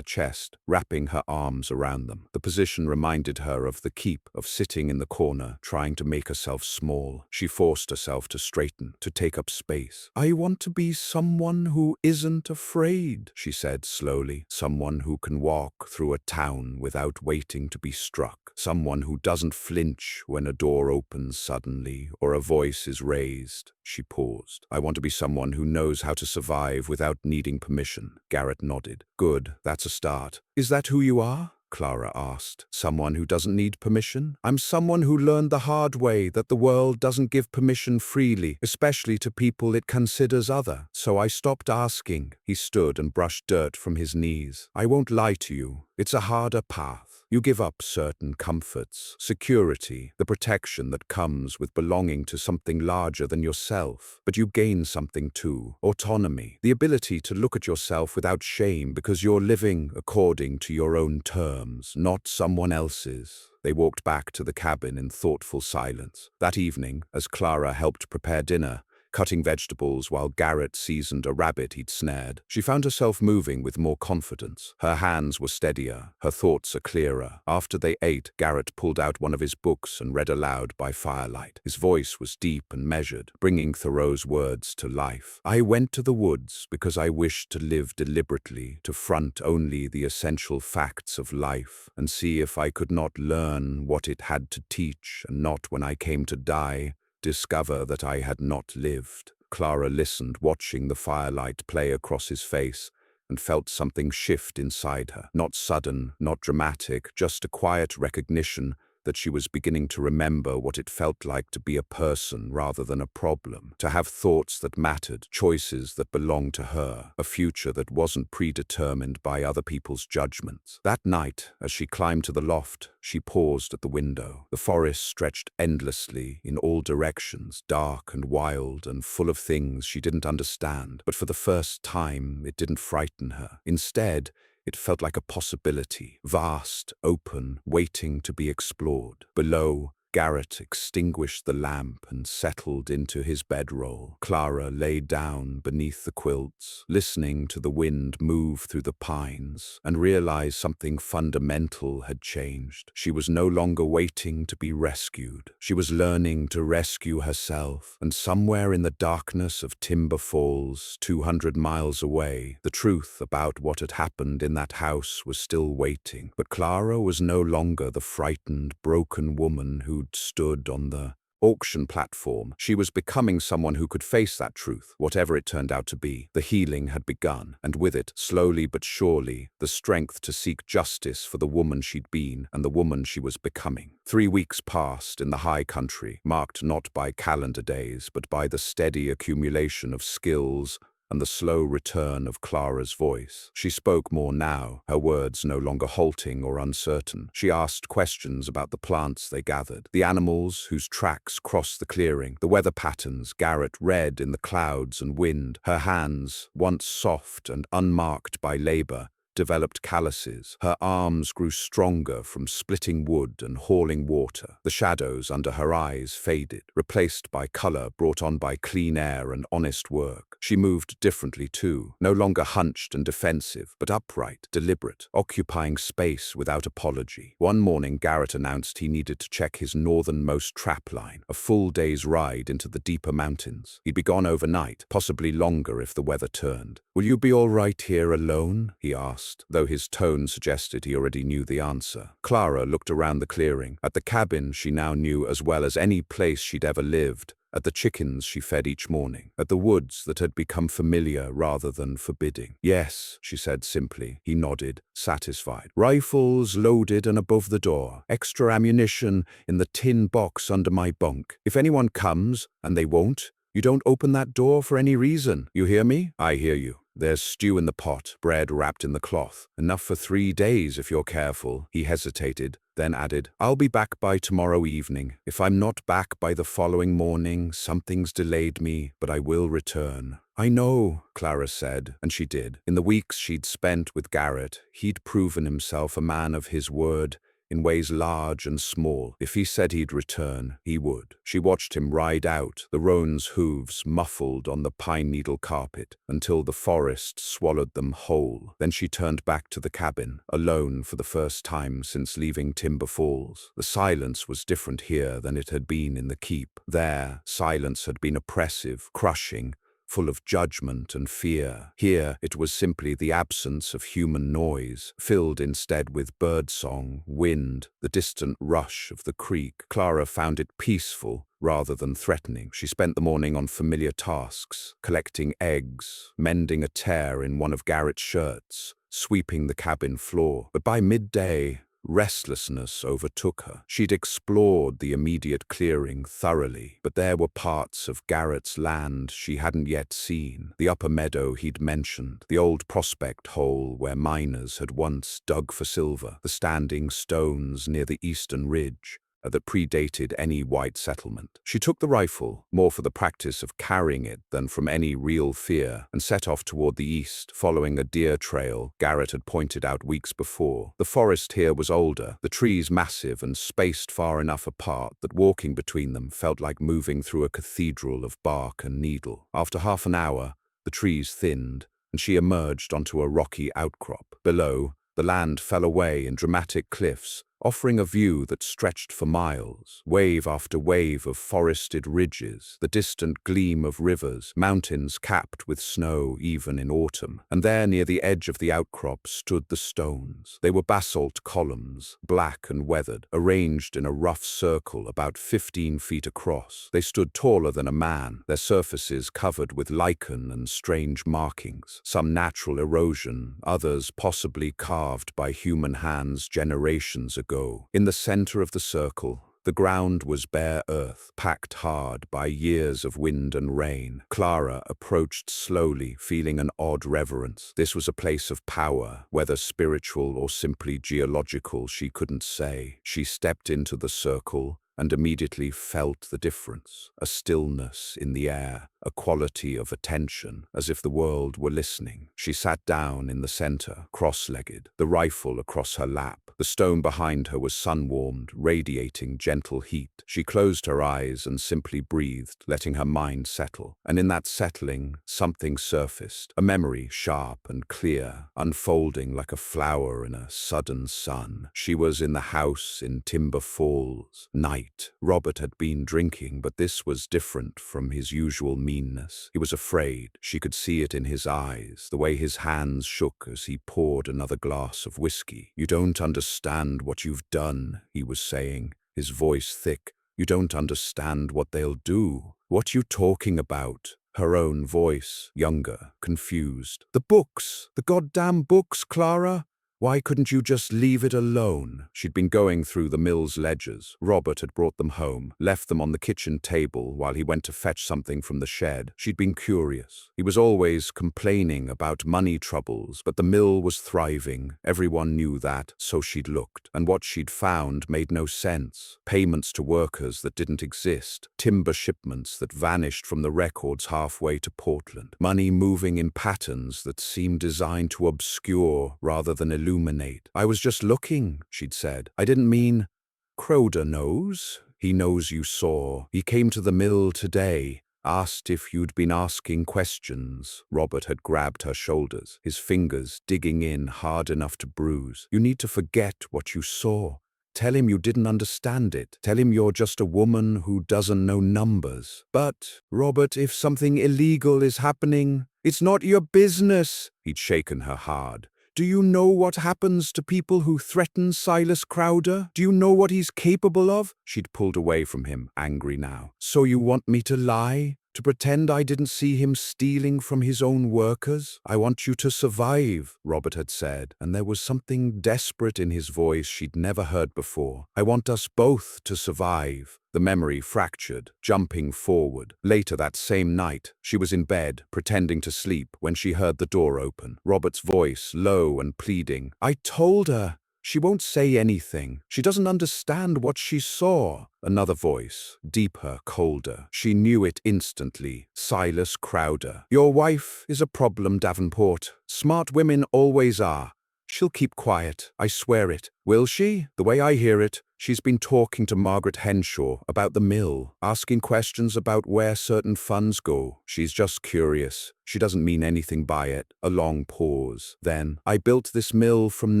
Speaker 1: chest, wrapping her arms around them. The position reminded her of the keep, of sitting in the corner, trying to make herself small. She forced herself to straighten, to take up space. "I want to be someone who isn't afraid," she said slowly. "Someone who can walk through a town without waiting to be struck. Someone who doesn't flinch when a door opens suddenly or a voice is raised." She paused. "I want to be someone who knows how to survive without needing permission." Garrett nodded. "Good, that's a start." "Is that who you are?" Clara asked. "Someone who doesn't need permission?" "I'm someone who learned the hard way that the world doesn't give permission freely, especially to people it considers other. So I stopped asking." He stood and brushed dirt from his knees. "I won't lie to you. It's a harder path. You give up certain comforts, security, the protection that comes with belonging to something larger than yourself. But you gain something too, autonomy, the ability to look at yourself without shame because you're living according to your own terms, not someone else's." They walked back to the cabin in thoughtful silence. That evening, as Clara helped prepare dinner, cutting vegetables while Garrett seasoned a rabbit he'd snared, she found herself moving with more confidence. Her hands were steadier, her thoughts are clearer. After they ate, Garrett pulled out one of his books and read aloud by firelight. His voice was deep and measured, bringing Thoreau's words to life. "I went to the woods because I wished to live deliberately, to front only the essential facts of life, and see if I could not learn what it had to teach, and not, when I came to die, discover that I had not lived." Clara listened, watching the firelight play across his face, and felt something shift inside her. Not sudden, not dramatic, just a quiet recognition that she was beginning to remember what it felt like to be a person rather than a problem, to have thoughts that mattered, choices that belonged to her, a future that wasn't predetermined by other people's judgments. That night, as she climbed to the loft, she paused at the window. The forest stretched endlessly in all directions, dark and wild and full of things she didn't understand. But for the first time, it didn't frighten her. Instead, it felt like a possibility, vast, open, waiting to be explored. Below, Garrett extinguished the lamp and settled into his bedroll. Clara lay down beneath the quilts, listening to the wind move through the pines, and realized something fundamental had changed. She was no longer waiting to be rescued. She was learning to rescue herself, and somewhere in the darkness of Timber Falls, 200 miles away, the truth about what had happened in that house was still waiting. But Clara was no longer the frightened, broken woman who'd stood on the auction platform. She was becoming someone who could face that truth, whatever it turned out to be. The healing had begun, and with it, slowly but surely, the strength to seek justice for the woman she'd been and the woman she was becoming. 3 weeks passed in the high country, marked not by calendar days, but by the steady accumulation of skills and the slow return of Clara's voice. She spoke more now, her words no longer halting or uncertain. She asked questions about the plants they gathered, the animals whose tracks crossed the clearing, the weather patterns Garrett read in the clouds and wind. Her hands, once soft and unmarked by labor, developed calluses. Her arms grew stronger from splitting wood and hauling water. The shadows under her eyes faded, replaced by color brought on by clean air and honest work. She moved differently too, no longer hunched and defensive, but upright, deliberate, occupying space without apology. One morning, Garrett announced he needed to check his northernmost trap line, a full day's ride into the deeper mountains. He'd be gone overnight, possibly longer if the weather turned. "Will you be all right here alone?" he asked, though his tone suggested he already knew the answer. Clara looked around the clearing, at the cabin she now knew as well as any place she'd ever lived, at the chickens she fed each morning, at the woods that had become familiar rather than forbidding. "Yes," she said simply. He nodded, satisfied. "Rifles loaded and above the door. Extra ammunition in the tin box under my bunk. If anyone comes, and they won't, you don't open that door for any reason. You hear me?" "I hear you. There's stew in the pot, bread wrapped in the cloth. Enough for 3 days if you're careful." He hesitated, then added, "I'll be back by tomorrow evening. If I'm not back by the following morning, something's delayed me, but I will return." "I know," Clara said, and she did. In the weeks she'd spent with Garrett, he'd proven himself a man of his word, in ways large and small. If he said he'd return, he would. She watched him ride out, the roan's hooves muffled on the pine needle carpet, until the forest swallowed them whole. Then she turned back to the cabin, alone for the first time since leaving Timber Falls. The silence was different here than it had been in the keep. There, silence had been oppressive, crushing, full of judgment and fear. Here, it was simply the absence of human noise, filled instead with birdsong, wind, the distant rush of the creek. Clara found it peaceful rather than threatening. She spent the morning on familiar tasks, collecting eggs, mending a tear in one of Garrett's shirts, sweeping the cabin floor. But by midday, restlessness overtook her. She'd explored the immediate clearing thoroughly, but there were parts of Garrett's land she hadn't yet seen. The upper meadow he'd mentioned, the old prospect hole where miners had once dug for silver, the standing stones near the eastern ridge that predated any white settlement. She took the rifle, more for the practice of carrying it than from any real fear, and set off toward the east, following a deer trail Garrett had pointed out weeks before. The forest here was older, the trees massive and spaced far enough apart that walking between them felt like moving through a cathedral of bark and needle. After half an hour, the trees thinned, and she emerged onto a rocky outcrop. Below, the land fell away in dramatic cliffs, offering a view that stretched for miles, wave after wave of forested ridges, the distant gleam of rivers, mountains capped with snow even in autumn. And there near the edge of the outcrop stood the stones. They were basalt columns, black and weathered, arranged in a rough circle about 15 feet across. They stood taller than a man, their surfaces covered with lichen and strange markings, some natural erosion, others possibly carved by human hands generations ago. In the center of the circle, the ground was bare earth, packed hard by years of wind and rain. Clara approached slowly, feeling an odd reverence. This was a place of power, whether spiritual or simply geological, she couldn't say. She stepped into the circle and immediately felt the difference, a stillness in the air, a quality of attention, as if the world were listening. She sat down in the center, cross-legged, the rifle across her lap. The stone behind her was sun-warmed, radiating gentle heat. She closed her eyes and simply breathed, letting her mind settle. And in that settling, something surfaced, a memory sharp and clear, unfolding like a flower in a sudden sun. She was in the house in Timber Falls. Night. Robert had been drinking, but this was different from his usual meanness. He was afraid. She could see it in his eyes, the way his hands shook as he poured another glass of whiskey. "You don't understand what you've done," he was saying, his voice thick. You don't understand what they'll do. What you talking about? Her own voice, younger, confused. The books! The goddamn books, Clara! Why couldn't you just leave it alone? She'd been going through the mill's ledgers. Robert had brought them home, left them on the kitchen table while he went to fetch something from the shed. She'd been curious. He was always complaining about money troubles, but the mill was thriving. Everyone knew that, so she'd looked. And what she'd found made no sense. Payments to workers that didn't exist. Timber shipments that vanished from the records halfway to Portland. Money moving in patterns that seemed designed to obscure rather than illuminate. I was just looking, she'd said. I didn't mean... Crowder knows. He knows you saw. He came to the mill today. Asked if you'd been asking questions. Robert had grabbed her shoulders, his fingers digging in hard enough to bruise. You need to forget what you saw. Tell him you didn't understand it. Tell him you're just a woman who doesn't know numbers. But, Robert, if something illegal is happening, it's not your business. He'd shaken her hard. Do you know what happens to people who threaten Silas Crowder? Do you know what he's capable of? She'd pulled away from him, angry now. So you want me to lie? To pretend I didn't see him stealing from his own workers? I want you to survive, Robert had said, and there was something desperate in his voice she'd never heard before. I want us both to survive. The memory fractured, jumping forward. Later that same night, she was in bed, pretending to sleep, when she heard the door open. Robert's voice, low and pleading. I told her. She won't say anything. She doesn't understand what she saw. Another voice, deeper, colder. She knew it instantly. Silas Crowder. Your wife is a problem, Davenport. Smart women always are. She'll keep quiet, I swear it. Will she? The way I hear it, she's been talking to Margaret Henshaw about the mill, asking questions about where certain funds go. She's just curious. She doesn't mean anything by it. A long pause. Then, I built this mill from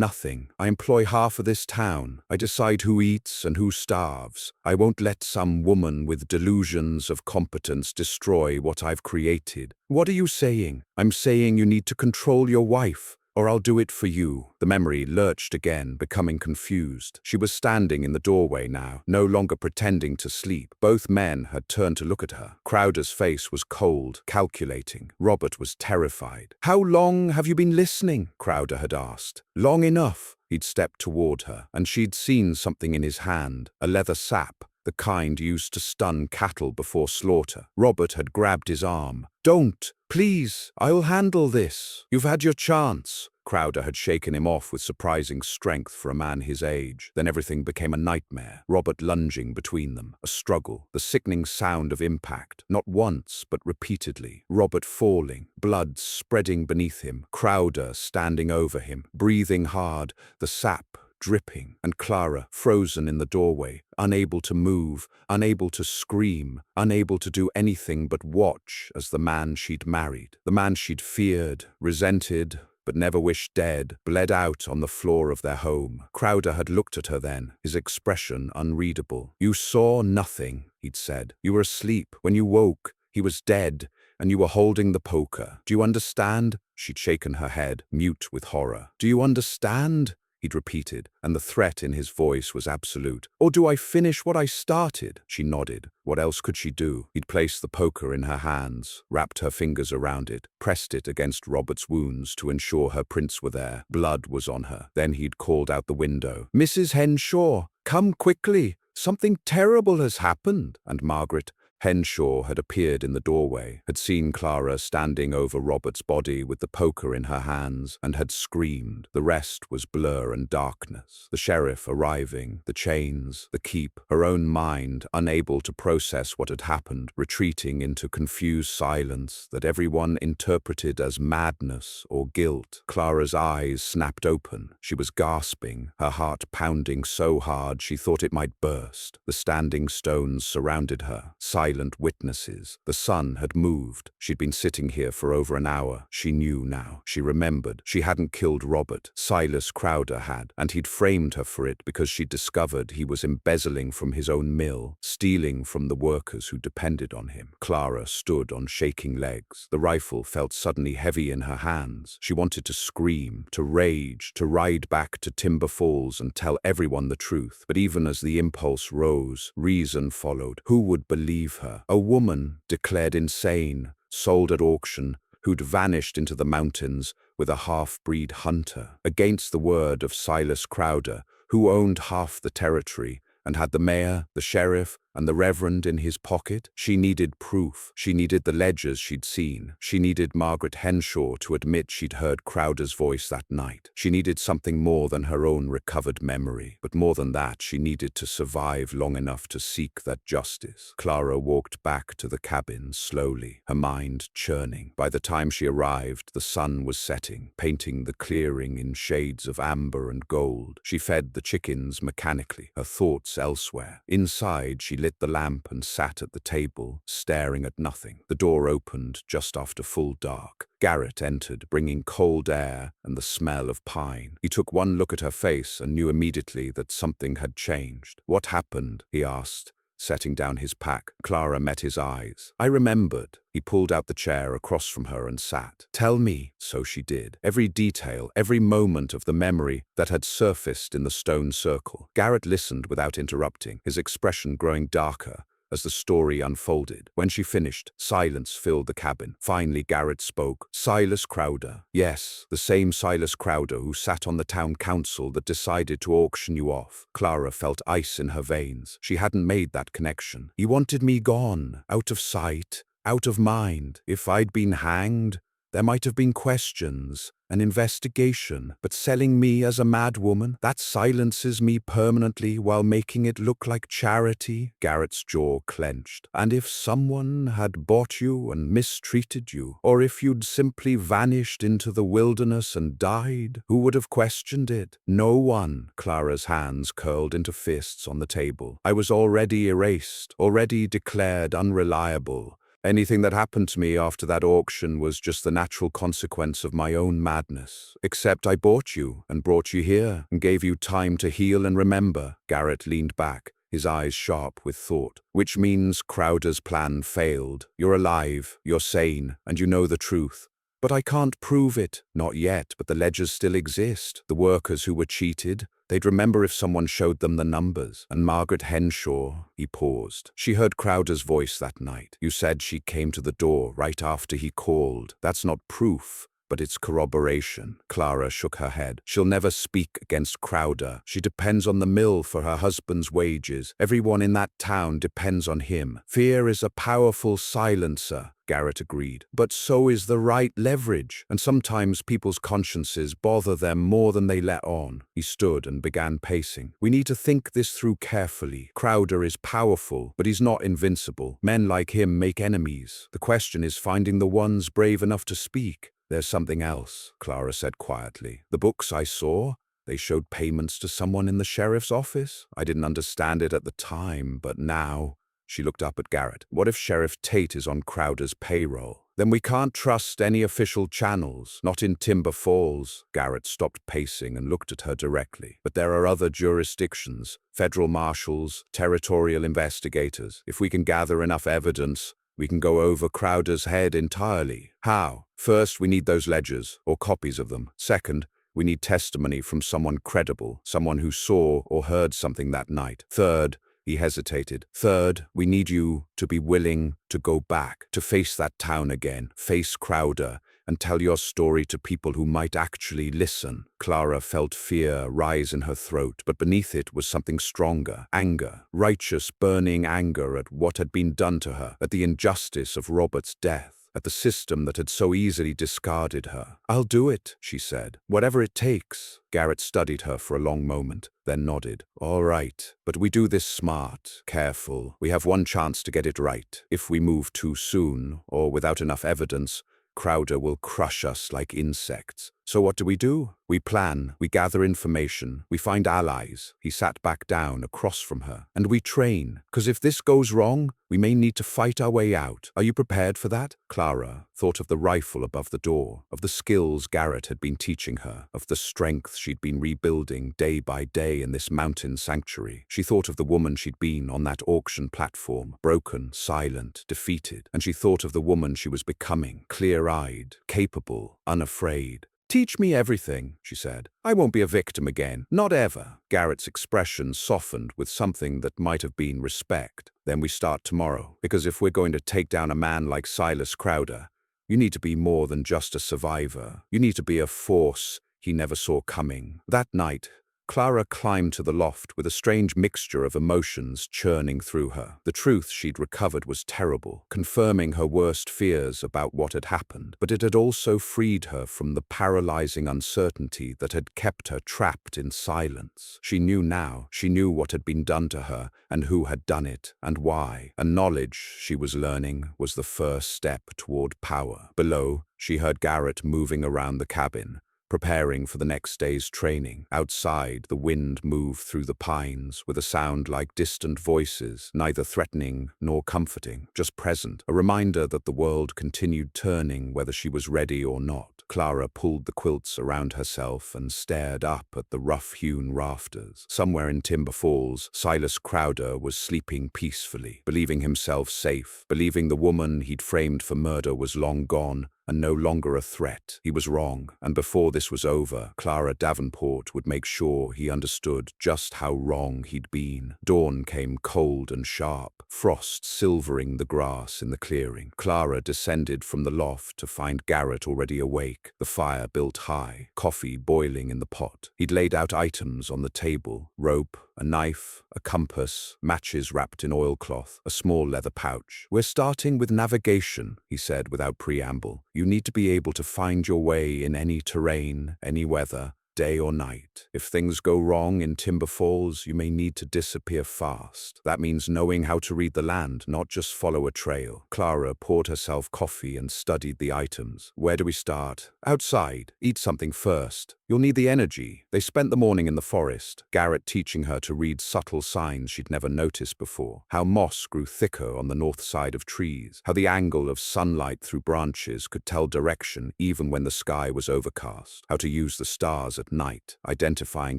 Speaker 1: nothing. I employ half of this town. I decide who eats and who starves. I won't let some woman with delusions of competence destroy what I've created. What are you saying? I'm saying you need to control your wife. Or I'll do it for you. The memory lurched again, becoming confused. She was standing in the doorway now, no longer pretending to sleep. Both men had turned to look at her. Crowder's face was cold, calculating. Robert was terrified. How long have you been listening? Crowder had asked. Long enough. He'd stepped toward her, and she'd seen something in his hand, a leather sap, the kind used to stun cattle before slaughter. Robert had grabbed his arm. Don't! Please! I'll handle this. You've had your chance. Crowder had shaken him off with surprising strength for a man his age. Then everything became a nightmare. Robert lunging between them. A struggle. The sickening sound of impact. Not once, but repeatedly. Robert falling. Blood spreading beneath him. Crowder standing over him. Breathing hard. The sap dripping, and Clara frozen in the doorway, unable to move, unable to scream, unable to do anything but watch as the man she'd married, the man she'd feared, resented, but never wished dead, bled out on the floor of their home. Crowder had looked at her then, his expression unreadable. You saw nothing, he'd said. You were asleep. When you woke, he was dead, and you were holding the poker. Do you understand? She'd shaken her head, mute with horror. Do you understand? He'd repeated, and the threat in his voice was absolute. Or do I finish what I started? She nodded. What else could she do? He'd placed the poker in her hands, wrapped her fingers around it, pressed it against Robert's wounds to ensure her prints were there. Blood was on her. Then he'd called out the window. Mrs. Henshaw, come quickly. Something terrible has happened. And Margaret Henshaw had appeared in the doorway, had seen Clara standing over Robert's body with the poker in her hands, and had screamed. The rest was blur and darkness. The sheriff arriving, the chains, the keep, her own mind unable to process what had happened, retreating into confused silence that everyone interpreted as madness or guilt. Clara's eyes snapped open. She was gasping, her heart pounding so hard she thought it might burst. The standing stones surrounded her. Silence silent witnesses. The sun had moved. She'd been sitting here for over an hour. She knew now. She remembered. She hadn't killed Robert. Silas Crowder had, and he'd framed her for it because she'd discovered he was embezzling from his own mill, stealing from the workers who depended on him. Clara stood on shaking legs. The rifle felt suddenly heavy in her hands. She wanted to scream, to rage, to ride back to Timber Falls and tell everyone the truth. But even as the impulse rose, reason followed. Who would believe her? A woman declared insane, sold at auction, who'd vanished into the mountains with a half-breed hunter. Against the word of Silas Crowder, who owned half the territory and had the mayor, the sheriff, and the reverend in his pocket, she needed proof. She needed the ledgers she'd seen. She needed Margaret Henshaw to admit she'd heard Crowder's voice that night. She needed something more than her own recovered memory. But more than that, she needed to survive long enough to seek that justice. Clara walked back to the cabin slowly, her mind churning. By the time she arrived, the sun was setting, painting the clearing in shades of amber and gold. She fed the chickens mechanically, her thoughts elsewhere. Inside, she lit the lamp and sat at the table, staring at nothing. The door opened just after full dark. Garrett entered, bringing cold air and the smell of pine. He took one look at her face and knew immediately that something had changed. "What happened?" he asked, setting down his pack. Clara met his eyes. "I remembered." He pulled out the chair across from her and sat. "Tell me." So she did. Every detail, every moment of the memory that had surfaced in the stone circle. Garrett listened without interrupting, his expression growing darker as the story unfolded. When she finished, silence filled the cabin. Finally, Garrett spoke. "Silas Crowder." "Yes, the same Silas Crowder who sat on the town council that decided to auction you off." Clara felt ice in her veins. She hadn't made that connection. "He wanted me gone, out of sight, out of mind. If I'd been hanged, there might have been questions, an investigation, but selling me as a madwoman, that silences me permanently while making it look like charity." Garrett's jaw clenched. "And if someone had bought you and mistreated you, or if you'd simply vanished into the wilderness and died, who would have questioned it? No one." Clara's hands curled into fists on the table. "I was already erased, already declared unreliable. Anything that happened to me after that auction was just the natural consequence of my own madness. Except I bought you and brought you here and gave you time to heal and remember." Garrett leaned back, his eyes sharp with thought. "Which means Crowder's plan failed. You're alive, you're sane, and you know the truth. But I can't prove it. Not yet, but the ledgers still exist. The workers who were cheated, they'd remember if someone showed them the numbers. And Margaret Henshaw," he paused. "She heard Crowder's voice that night. You said she came to the door right after he called. That's not proof, but it's corroboration." Clara shook her head. "She'll never speak against Crowder. She depends on the mill for her husband's wages. Everyone in that town depends on him. Fear is a powerful silencer." Garrett agreed. "But so is the right leverage, and sometimes people's consciences bother them more than they let on." He stood and began pacing. "We need to think this through carefully. Crowder is powerful, but he's not invincible. Men like him make enemies. The question is finding the ones brave enough to speak." "There's something else," Clara said quietly. "The books I saw, they showed payments to someone in the sheriff's office. I didn't understand it at the time, but now..." She looked up at Garrett. "What if Sheriff Tate is on Crowder's payroll? Then we can't trust any official channels, not in Timber Falls." Garrett stopped pacing and looked at her directly. "But there are other jurisdictions, federal marshals, territorial investigators. If we can gather enough evidence, we can go over Crowder's head entirely." "How?" "First, we need those ledgers, or copies of them. Second, we need testimony from someone credible, someone who saw or heard something that night. Third," he hesitated. "Third, we need you to be willing to go back, to face that town again, face Crowder, and tell your story to people who might actually listen." Clara felt fear rise in her throat, but beneath it was something stronger. Anger. Righteous, burning anger at what had been done to her, at the injustice of Robert's death, at the system that had so easily discarded her. "I'll do it," she said. "Whatever it takes." Garrett studied her for a long moment, then nodded. "All right, but we do this smart, careful. We have one chance to get it right. If we move too soon, or without enough evidence, Crowder will crush us like insects. So what do? We plan, we gather information, we find allies. He sat back down across from her. And we train, because if this goes wrong, we may need to fight our way out. Are you prepared for that? Clara thought of the rifle above the door, of the skills Garrett had been teaching her, of the strength she'd been rebuilding day by day in this mountain sanctuary. She thought of the woman she'd been on that auction platform, broken, silent, defeated. And she thought of the woman she was becoming, clear-eyed, capable, unafraid. Teach me everything, she said. I won't be a victim again. Not ever. Garrett's expression softened with something that might have been respect. Then we start tomorrow. Because if we're going to take down a man like Silas Crowder, you need to be more than just a survivor. You need to be a force he never saw coming. That night, Clara climbed to the loft with a strange mixture of emotions churning through her. The truth she'd recovered was terrible, confirming her worst fears about what had happened, but it had also freed her from the paralyzing uncertainty that had kept her trapped in silence. She knew now, she knew what had been done to her and who had done it and why. And knowledge, she was learning, was the first step toward power. Below, she heard Garrett moving around the cabin, preparing for the next day's training. Outside, the wind moved through the pines with a sound like distant voices, neither threatening nor comforting, just present, a reminder that the world continued turning whether she was ready or not. Clara pulled the quilts around herself and stared up at the rough-hewn rafters. Somewhere in Timber Falls, Silas Crowder was sleeping peacefully, believing himself safe, believing the woman he'd framed for murder was long gone and no longer a threat. He was wrong, and before this was over, Clara Davenport would make sure he understood just how wrong he'd been. Dawn came cold and sharp, frost silvering the grass in the clearing. Clara descended from the loft to find Garrett already awake, the fire built high, coffee boiling in the pot. He'd laid out items on the table: rope, a knife, a compass, matches wrapped in oilcloth, a small leather pouch. "We're starting with navigation," he said without preamble. "You need to be able to find your way in any terrain, any weather, day or night. If things go wrong in Timber Falls, you may need to disappear fast. That means knowing how to read the land, not just follow a trail." Clara poured herself coffee and studied the items. "Where do we start?" "Outside. Eat something first. You'll need the energy." They spent the morning in the forest, Garrett teaching her to read subtle signs she'd never noticed before. How moss grew thicker on the north side of trees, how the angle of sunlight through branches could tell direction even when the sky was overcast, how to use the stars at night, identifying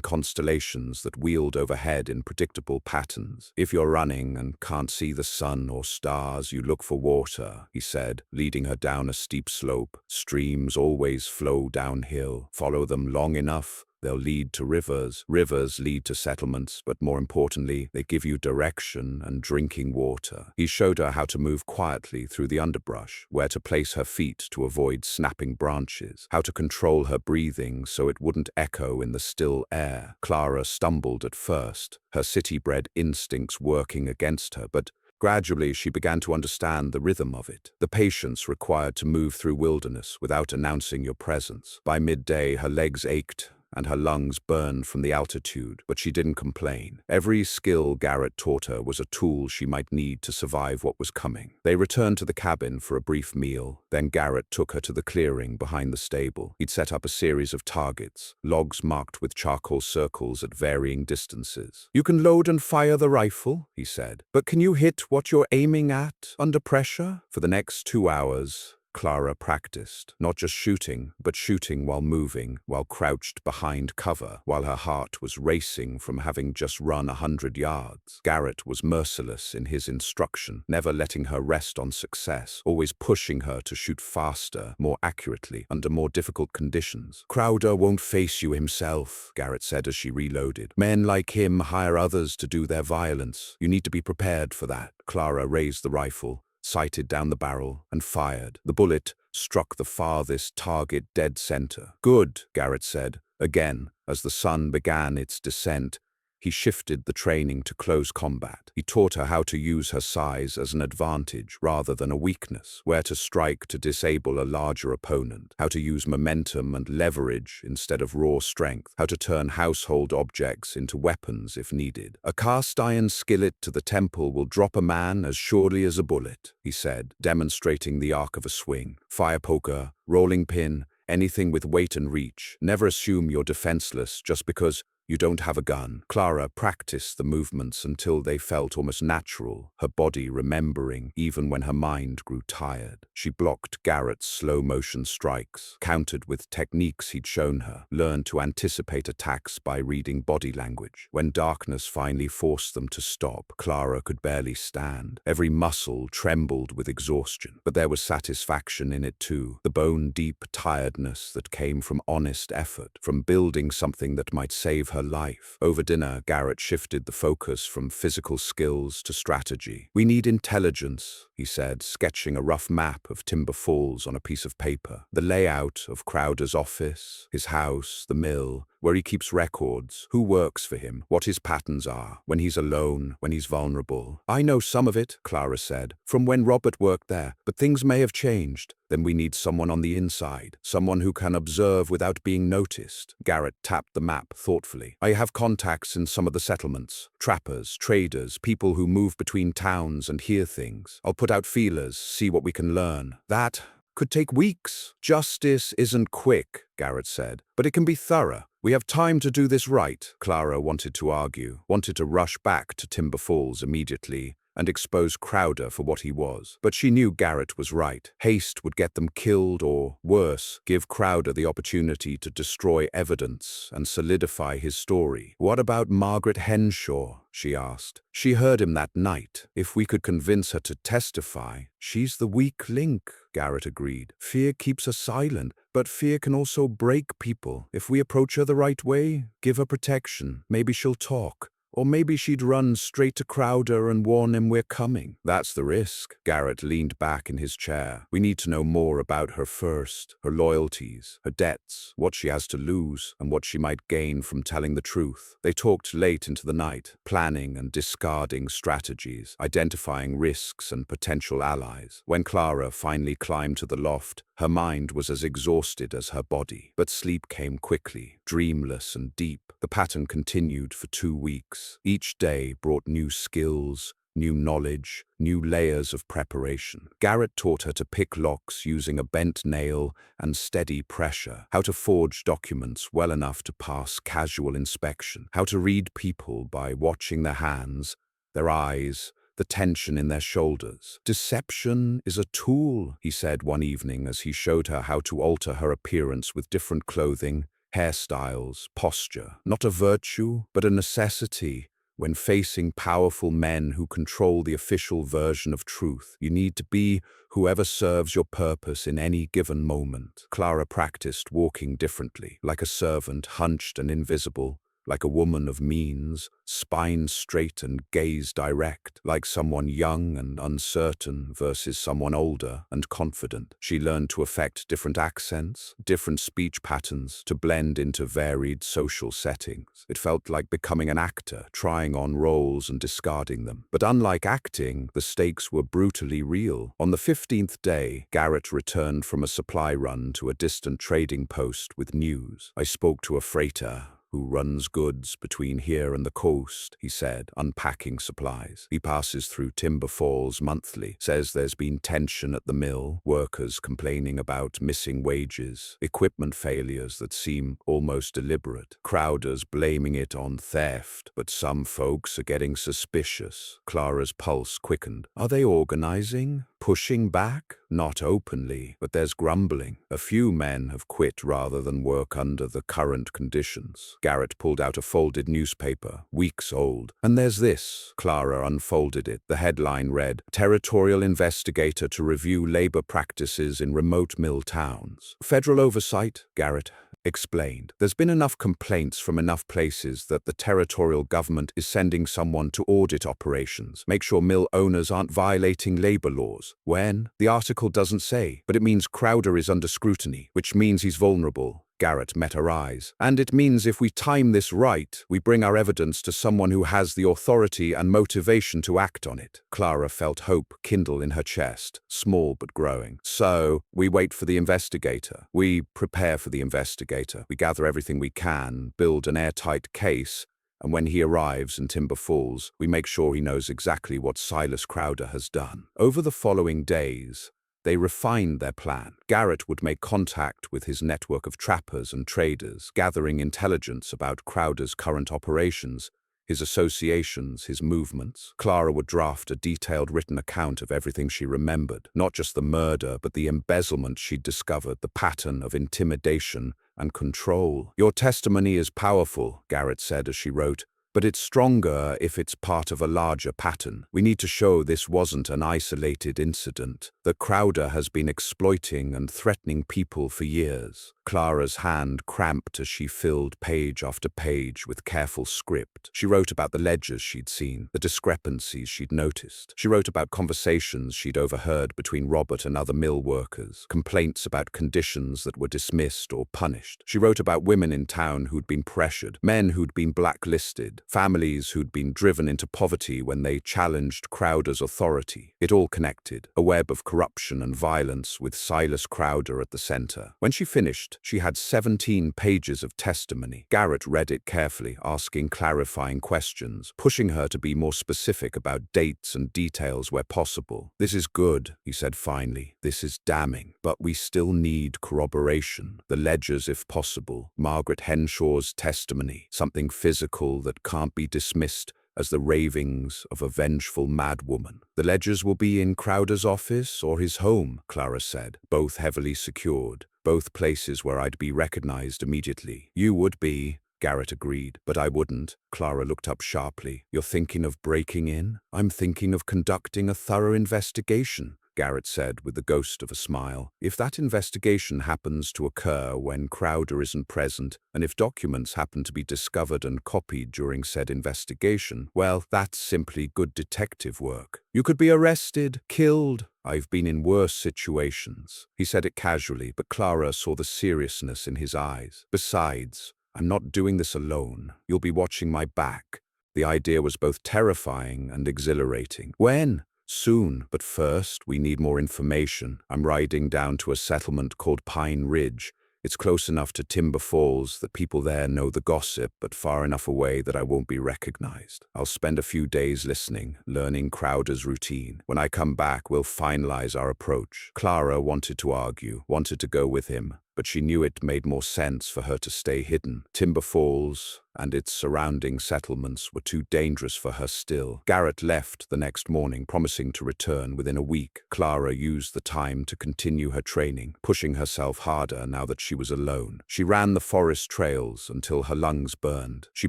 Speaker 1: constellations that wheeled overhead in predictable patterns. "If you're running and can't see the sun or stars, you look for water," he said, leading her down a steep slope. "Streams always flow downhill. Follow them long enough, they'll lead to rivers. Rivers lead to settlements, but more importantly, they give you direction and drinking water." He showed her how to move quietly through the underbrush, where to place her feet to avoid snapping branches, how to control her breathing so it wouldn't echo in the still air. Clara stumbled at first, her city-bred instincts working against her, but gradually she began to understand the rhythm of it, the patience required to move through wilderness without announcing your presence. By midday, her legs ached and her lungs burned from the altitude, but she didn't complain. Every skill Garrett taught her was a tool she might need to survive what was coming. They returned to the cabin for a brief meal. Then Garrett took her to the clearing behind the stable. He'd set up a series of targets, logs marked with charcoal circles at varying distances. "You can load and fire the rifle," he said, "but can you hit what you're aiming at under pressure?" For the next 2 hours, Clara practiced, not just shooting, but shooting while moving, while crouched behind cover, while her heart was racing from having just run 100 yards. Garrett was merciless in his instruction, never letting her rest on success, always pushing her to shoot faster, more accurately, under more difficult conditions. "Crowder won't face you himself," Garrett said as she reloaded. "Men like him hire others to do their violence. You need to be prepared for that." Clara raised the rifle, sighted down the barrel, and fired. The bullet struck the farthest target dead center. "Good," Garrett said. Again, as the sun began its descent, he shifted the training to close combat. He taught her how to use her size as an advantage rather than a weakness, where to strike to disable a larger opponent, how to use momentum and leverage instead of raw strength, how to turn household objects into weapons if needed. "A cast iron skillet to the temple will drop a man as surely as a bullet," he said, demonstrating the arc of a swing. "Fire poker, rolling pin, Anything with weight and reach. Never assume you're defenseless just because you don't have a gun. Clara practiced the movements until they felt almost natural, her body remembering even when her mind grew tired. She blocked Garrett's slow-motion strikes, countered with techniques he'd shown her, learned to anticipate attacks by reading body language. When darkness finally forced them to stop, Clara could barely stand. Every muscle trembled with exhaustion, but there was satisfaction in it too, the bone-deep tiredness that came from honest effort, from building something that might save her life. Over dinner, Garrett shifted the focus from physical skills to strategy. "We need intelligence," he said, sketching a rough map of Timber Falls on a piece of paper. The layout of Crowder's office, his house, the mill, where he keeps records, who works for him, what his patterns are, when he's alone, when he's vulnerable. "I know some of it," Clara said, "from when Robert worked there, but things may have changed. Then we need someone on the inside, someone who can observe without being noticed." Garrett tapped the map thoughtfully. "I have contacts in some of the settlements. Trappers, traders, people who move between towns and hear things. I'll put out feelers, see what we can learn." "That could take weeks." "Justice isn't quick," Garrett said, "but it can be thorough. We have time to do this right." Clara wanted to argue, wanted to rush back to Timber Falls immediately and expose Crowder for what he was. But she knew Garrett was right. Haste would get them killed or, worse, give Crowder the opportunity to destroy evidence and solidify his story. "What about Margaret Henshaw?" she asked. "She heard him that night. If we could convince her to testify." "She's the weak link," Garrett agreed. "Fear keeps her silent, but fear can also break people. If we approach her the right way, give her protection, maybe she'll talk. Or maybe she'd run straight to Crowder and warn him we're coming." "That's the risk." Garrett leaned back in his chair. "We need to know more about her first, her loyalties, her debts, what she has to lose, and what she might gain from telling the truth." They talked late into the night, planning and discarding strategies, identifying risks and potential allies. When Clara finally climbed to the loft, her mind was as exhausted as her body. But sleep came quickly, dreamless and deep. The pattern continued for 2 weeks. Each day brought new skills, new knowledge, new layers of preparation. Garrett taught her to pick locks using a bent nail and steady pressure, how to forge documents well enough to pass casual inspection, how to read people by watching their hands, their eyes, the tension in their shoulders. "Deception is a tool," he said one evening as he showed her how to alter her appearance with different clothing, hairstyles, posture. "Not a virtue, but a necessity. When facing powerful men who control the official version of truth, you need to be whoever serves your purpose in any given moment." Clara practiced walking differently, like a servant hunched and invisible, like a woman of means, spine straight and gaze direct, like someone young and uncertain versus someone older and confident. She learned to affect different accents, different speech patterns, to blend into varied social settings. It felt like becoming an actor, trying on roles and discarding them. But unlike acting, the stakes were brutally real. On the 15th day, Garrett returned from a supply run to a distant trading post with news. "I spoke to a freighter who runs goods between here and the coast," he said, unpacking supplies. "He passes through Timber Falls monthly. Says there's been tension at the mill, workers complaining about missing wages, equipment failures that seem almost deliberate. Crowder's blaming it on theft, but some folks are getting suspicious." Clara's pulse quickened. "Are they organizing? Pushing back?" "Not openly, but there's grumbling. A few men have quit rather than work under the current conditions." Garrett pulled out a folded newspaper, weeks old. "And there's this." Clara unfolded it. The headline read, "Territorial Investigator to Review Labor Practices in Remote Mill Towns." "Federal oversight," Garrett explained. "There's been enough complaints from enough places that the territorial government is sending someone to audit operations, make sure mill owners aren't violating labor laws." "When?" "The article doesn't say, but it means Crowder is under scrutiny, which means he's vulnerable." Garrett met her eyes. "And it means if we time this right, we bring our evidence to someone who has the authority and motivation to act on it." Clara felt hope kindle in her chest, small but growing. "So, we wait for the investigator. We prepare for the investigator. We gather everything we can, build an airtight case, and when he arrives in Timber Falls, we make sure he knows exactly what Silas Crowder has done." Over the following days, They refined their plan. Garrett would make contact with his network of trappers and traders, gathering intelligence about Crowder's current operations, his associations, his movements. Clara would draft a detailed written account of everything she remembered, not just the murder, but the embezzlement she'd discovered, the pattern of intimidation and control. "Your testimony is powerful," Garrett said as she wrote, "but it's stronger if it's part of a larger pattern. We need to show this wasn't an isolated incident, that Crowder has been exploiting and threatening people for years." Clara's hand cramped as she filled page after page with careful script. She wrote about the ledgers she'd seen, the discrepancies she'd noticed. She wrote about conversations she'd overheard between Robert and other mill workers, complaints about conditions that were dismissed or punished. She wrote about women in town who'd been pressured, men who'd been blacklisted, families who'd been driven into poverty when they challenged Crowder's authority. It all connected, a web of corruption and violence with Silas Crowder at the center. When she finished, she had 17 pages of testimony. Garrett read it carefully, asking clarifying questions, pushing her to be more specific about dates and details where possible. "This is good," he said finally. "This is damning. But we still need corroboration. The ledgers if possible. Margaret Henshaw's testimony. Something physical that can't be dismissed as the ravings of a vengeful madwoman." "The ledgers will be in Crowder's office or his home," Clara said, "both heavily secured. Both places where I'd be recognized immediately." "You would be," Garrett agreed, "but I wouldn't." Clara looked up sharply. "You're thinking of breaking in?" "I'm thinking of conducting a thorough investigation," Garrett said with the ghost of a smile. "If that investigation happens to occur when Crowder isn't present, and if documents happen to be discovered and copied during said investigation, well, that's simply good detective work. You could be arrested, killed. I've been in worse situations." He said it casually, but Clara saw the seriousness in his eyes. "Besides, I'm not doing this alone. You'll be watching my back." The idea was both terrifying and exhilarating. "When?" "Soon, but first we need more information. I'm riding down to a settlement called Pine Ridge. It's close enough to Timber Falls that people there know the gossip, but far enough away that I won't be recognized. I'll spend a few days listening, learning Crowder's routine. When I come back, we'll finalize our approach." Clara wanted to argue, wanted to go with him, but she knew it made more sense for her to stay hidden. Timber Falls and its surrounding settlements were too dangerous for her still. Garrett left the next morning, promising to return within a week. Clara used the time to continue her training, pushing herself harder now that she was alone. She ran the forest trails until her lungs burned. She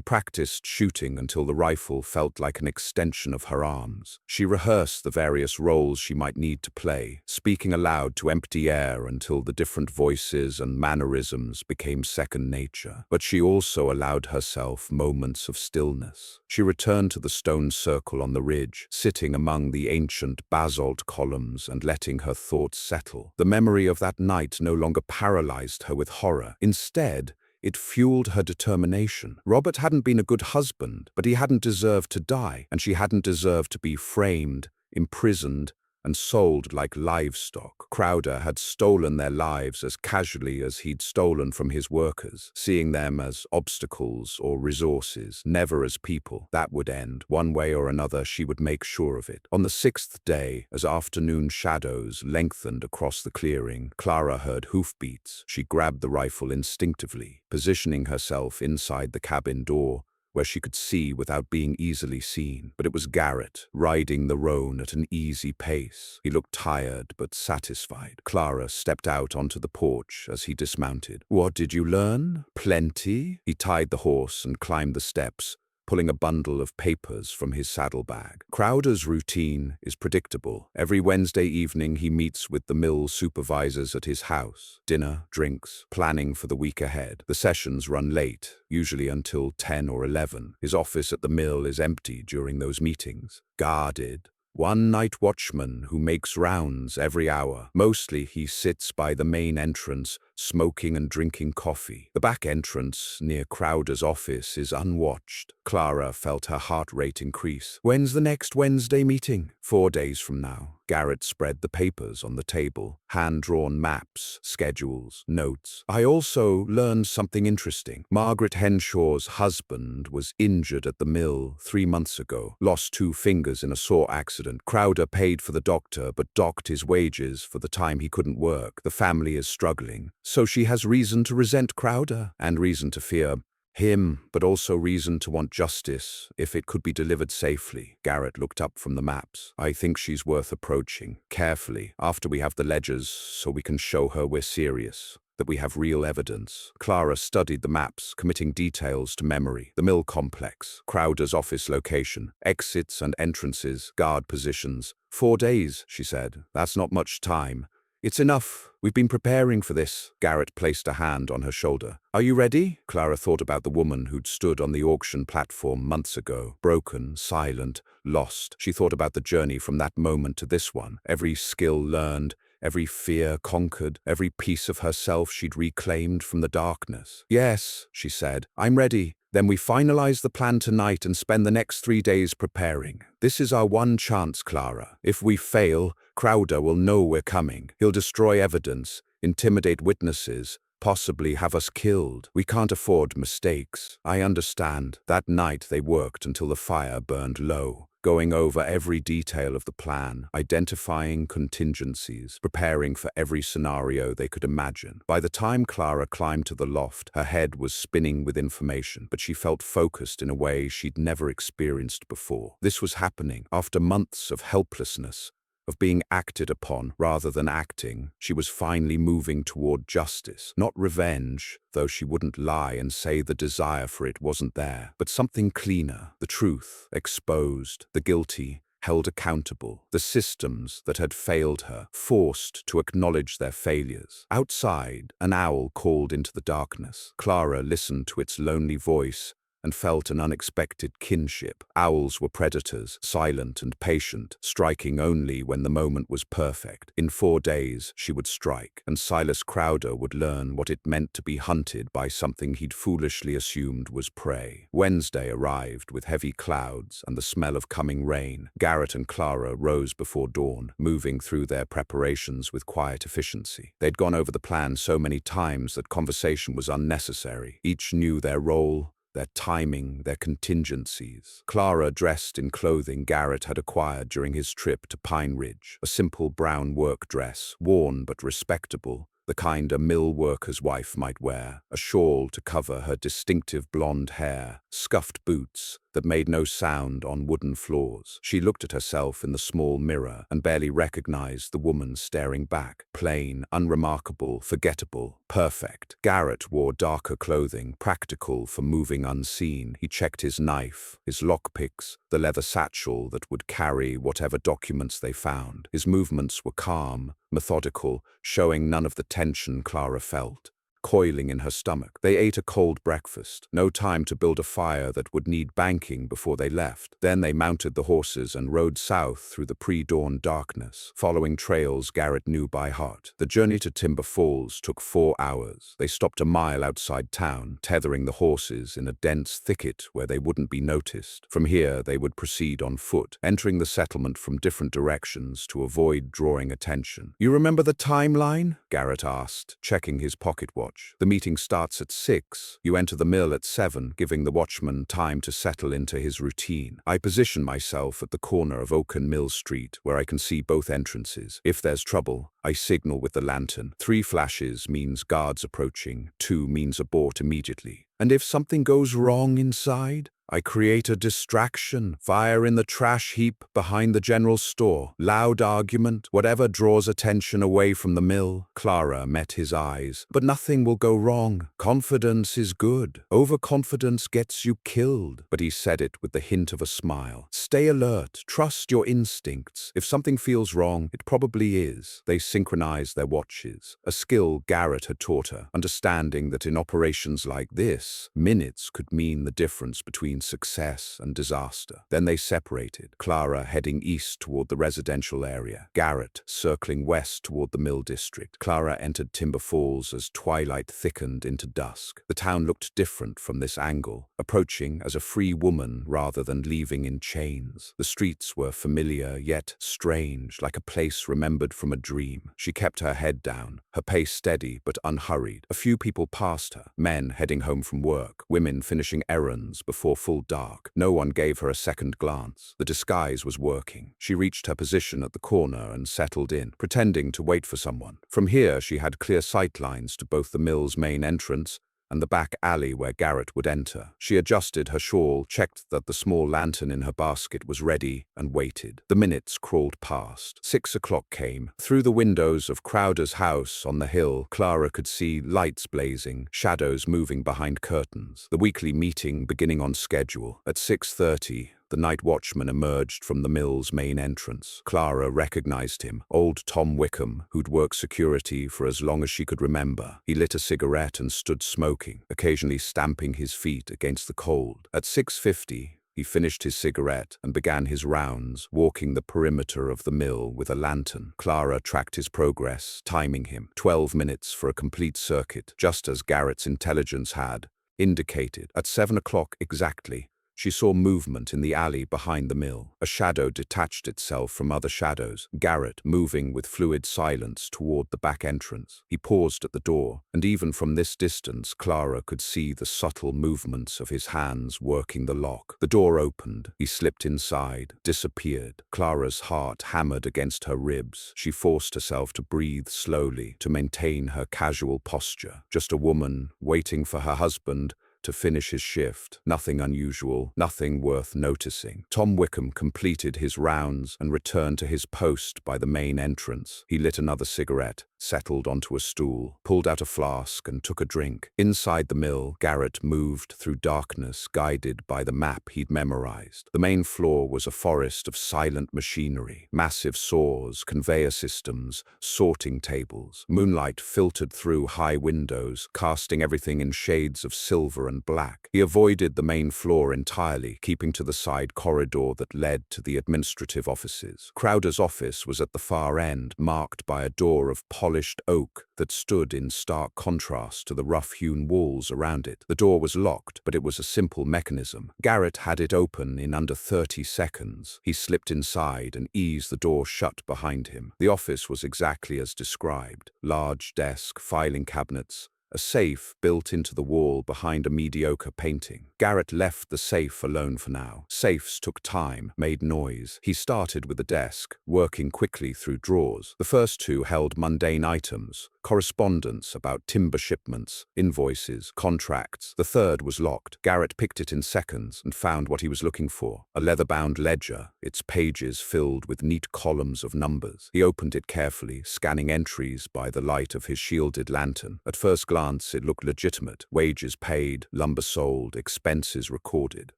Speaker 1: practiced shooting until the rifle felt like an extension of her arms. She rehearsed the various roles she might need to play, speaking aloud to empty air until the different voices and mannerisms became second nature. But she also allowed herself moments of stillness. She returned to the stone circle on the ridge, sitting among the ancient basalt columns and letting her thoughts settle. The memory of that night no longer paralyzed her with horror. Instead, it fueled her determination. Robert hadn't been a good husband, but he hadn't deserved to die, and she hadn't deserved to be framed, imprisoned, and sold like livestock. Crowder had stolen their lives as casually as he'd stolen from his workers, seeing them as obstacles or resources, never as people. That would end. One way or another, she would make sure of it. On the 6th day, as afternoon shadows lengthened across the clearing, Clara heard hoofbeats. She grabbed the rifle instinctively, positioning herself inside the cabin door, where she could see without being easily seen. But it was Garrett, riding the roan at an easy pace. He looked tired but satisfied. Clara stepped out onto the porch as he dismounted. "What did you learn?" "Plenty." He tied the horse and climbed the steps, pulling a bundle of papers from his saddlebag. Crowder's routine is predictable. Every Wednesday evening he meets with the mill supervisors at his house. Dinner, drinks, planning for the week ahead. The sessions run late, usually until 10 or 11. His office at the mill is empty during those meetings. Guarded. One night watchman who makes rounds every hour. Mostly he sits by the main entrance, smoking and drinking coffee. The back entrance, near Crowder's office, is unwatched. Clara felt her heart rate increase. "When's the next Wednesday meeting?" 4 days from now. Garrett spread the papers on the table, hand-drawn maps, schedules, notes. I also learned something interesting. Margaret Henshaw's husband was injured at the mill 3 months ago, lost 2 fingers in a saw accident. Crowder paid for the doctor but docked his wages for the time he couldn't work. The family is struggling. So she has reason to resent Crowder and reason to fear him, but also reason to want justice if it could be delivered safely. Garrett looked up from the maps. I think she's worth approaching carefully after we have the ledgers so we can show her we're serious, that we have real evidence. Clara studied the maps, committing details to memory. The mill complex, Crowder's office location, exits and entrances, guard positions. 4 days, she said. That's not much time. It's enough. We've been preparing for this. Garrett placed a hand on her shoulder. Are you ready? Clara thought about the woman who'd stood on the auction platform months ago, broken, silent, lost. She thought about the journey from that moment to this one, every skill learned, every fear conquered, every piece of herself she'd reclaimed from the darkness. Yes, she said, I'm ready. Then we finalize the plan tonight and spend the next 3 days preparing. This is our one chance, Clara. If we fail, Crowder will know we're coming. He'll destroy evidence, intimidate witnesses, possibly have us killed. We can't afford mistakes. I understand. That night they worked until the fire burned low, going over every detail of the plan, identifying contingencies, preparing for every scenario they could imagine. By the time Clara climbed to the loft, her head was spinning with information, but she felt focused in a way she'd never experienced before. This was happening after months of helplessness, of being acted upon rather than acting. She was finally moving toward justice, not revenge, though she wouldn't lie and say the desire for it wasn't there, but something cleaner, the truth, exposed, the guilty, held accountable, the systems that had failed her, forced to acknowledge their failures. Outside, an owl called into the darkness. Clara listened to its lonely voice and felt an unexpected kinship. Owls were predators, silent and patient, striking only when the moment was perfect. In 4 days, she would strike, and Silas Crowder would learn what it meant to be hunted by something he'd foolishly assumed was prey. Wednesday arrived with heavy clouds and the smell of coming rain. Garrett and Clara rose before dawn, moving through their preparations with quiet efficiency. They'd gone over the plan so many times that conversation was unnecessary. Each knew their role, their timing, their contingencies. Clara dressed in clothing Garrett had acquired during his trip to Pine Ridge, a simple brown work dress, worn but respectable, the kind a mill worker's wife might wear, a shawl to cover her distinctive blonde hair, scuffed boots that made no sound on wooden floors. She looked at herself in the small mirror and barely recognized the woman staring back. Plain, unremarkable, forgettable, perfect. Garrett wore darker clothing, practical for moving unseen. He checked his knife, his lockpicks, the leather satchel that would carry whatever documents they found. His movements were calm, methodical, showing none of the tension Clara felt, coiling in her stomach. They ate a cold breakfast, no time to build a fire that would need banking before they left. Then they mounted the horses and rode south through the pre-dawn darkness, following trails Garrett knew by heart. The journey to Timber Falls took 4 hours. They stopped a mile outside town, tethering the horses in a dense thicket where they wouldn't be noticed. From here, they would proceed on foot, entering the settlement from different directions to avoid drawing attention. You remember the timeline? Garrett asked, checking his pocket watch. The meeting starts at 6. You enter the mill at 7, giving the watchman time to settle into his routine. I position myself at the corner of Oak and Mill Street, where I can see both entrances. If there's trouble, I signal with the lantern. 3 flashes means guards approaching, 2 means abort immediately. And if something goes wrong inside, I create a distraction, fire in the trash heap behind the general store, loud argument, whatever draws attention away from the mill. Clara met his eyes. But nothing will go wrong. Confidence is good. Overconfidence gets you killed. But he said it with the hint of a smile. Stay alert. Trust your instincts. If something feels wrong, it probably is. They synchronized their watches, a skill Garrett had taught her, understanding that in operations like this, minutes could mean the difference between between success and disaster. Then they separated, Clara heading east toward the residential area, Garrett circling west toward the mill district. Clara entered Timber Falls as twilight thickened into dusk. The town looked different from this angle, approaching as a free woman rather than leaving in chains. The streets were familiar yet strange, like a place remembered from a dream. She kept her head down, her pace steady but unhurried. A few people passed her, men heading home from work, women finishing errands before full dark. No one gave her a second glance. The disguise was working. She reached her position at the corner and settled in, pretending to wait for someone. From here, she had clear sight lines to both the mill's main entrance and the back alley where Garrett would enter. She adjusted her shawl, checked that the small lantern in her basket was ready, and waited. The minutes crawled past. 6 o'clock came. Through the windows of Crowder's house on the hill, Clara could see lights blazing, shadows moving behind curtains. The weekly meeting beginning on schedule. At 6:30, the night watchman emerged from the mill's main entrance. Clara recognized him, old Tom Wickham, who'd worked security for as long as she could remember. He lit a cigarette and stood smoking, occasionally stamping his feet against the cold. At 6:50, he finished his cigarette and began his rounds, walking the perimeter of the mill with a lantern. Clara tracked his progress, timing him. 12 minutes for a complete circuit, just as Garrett's intelligence had indicated. At 7 o'clock exactly, she saw movement in the alley behind the mill. A shadow detached itself from other shadows, Garrett moving with fluid silence toward the back entrance. He paused at the door, and even from this distance, Clara could see the subtle movements of his hands working the lock. The door opened. He slipped inside, disappeared. Clara's heart hammered against her ribs. She forced herself to breathe slowly, to maintain her casual posture. Just a woman waiting for her husband to finish his shift. Nothing unusual, nothing worth noticing. Tom Wickham completed his rounds and returned to his post by the main entrance. He lit another cigarette, settled onto a stool, pulled out a flask and took a drink. Inside the mill, Garrett moved through darkness, guided by the map he'd memorized. The main floor was a forest of silent machinery, massive saws, conveyor systems, sorting tables. Moonlight filtered through high windows, casting everything in shades of silver and black. He avoided the main floor entirely, keeping to the side corridor that led to the administrative offices. Crowder's office was at the far end, marked by a door of polished oak that stood in stark contrast to the rough-hewn walls around it. The door was locked, but it was a simple mechanism. Garrett had it open in under 30 seconds. He slipped inside and eased the door shut behind him. The office was exactly as described. Large desk, filing cabinets, a safe built into the wall behind a mediocre painting. Garrett left the safe alone for now. Safes took time, made noise. He started with the desk, working quickly through drawers. The first two held mundane items, correspondence about timber shipments, invoices, contracts. The third was locked. Garrett picked it in seconds and found what he was looking for, a leather-bound ledger, its pages filled with neat columns of numbers. He opened it carefully, scanning entries by the light of his shielded lantern. At first glance, it looked legitimate. Wages paid, lumber sold, expenses recorded.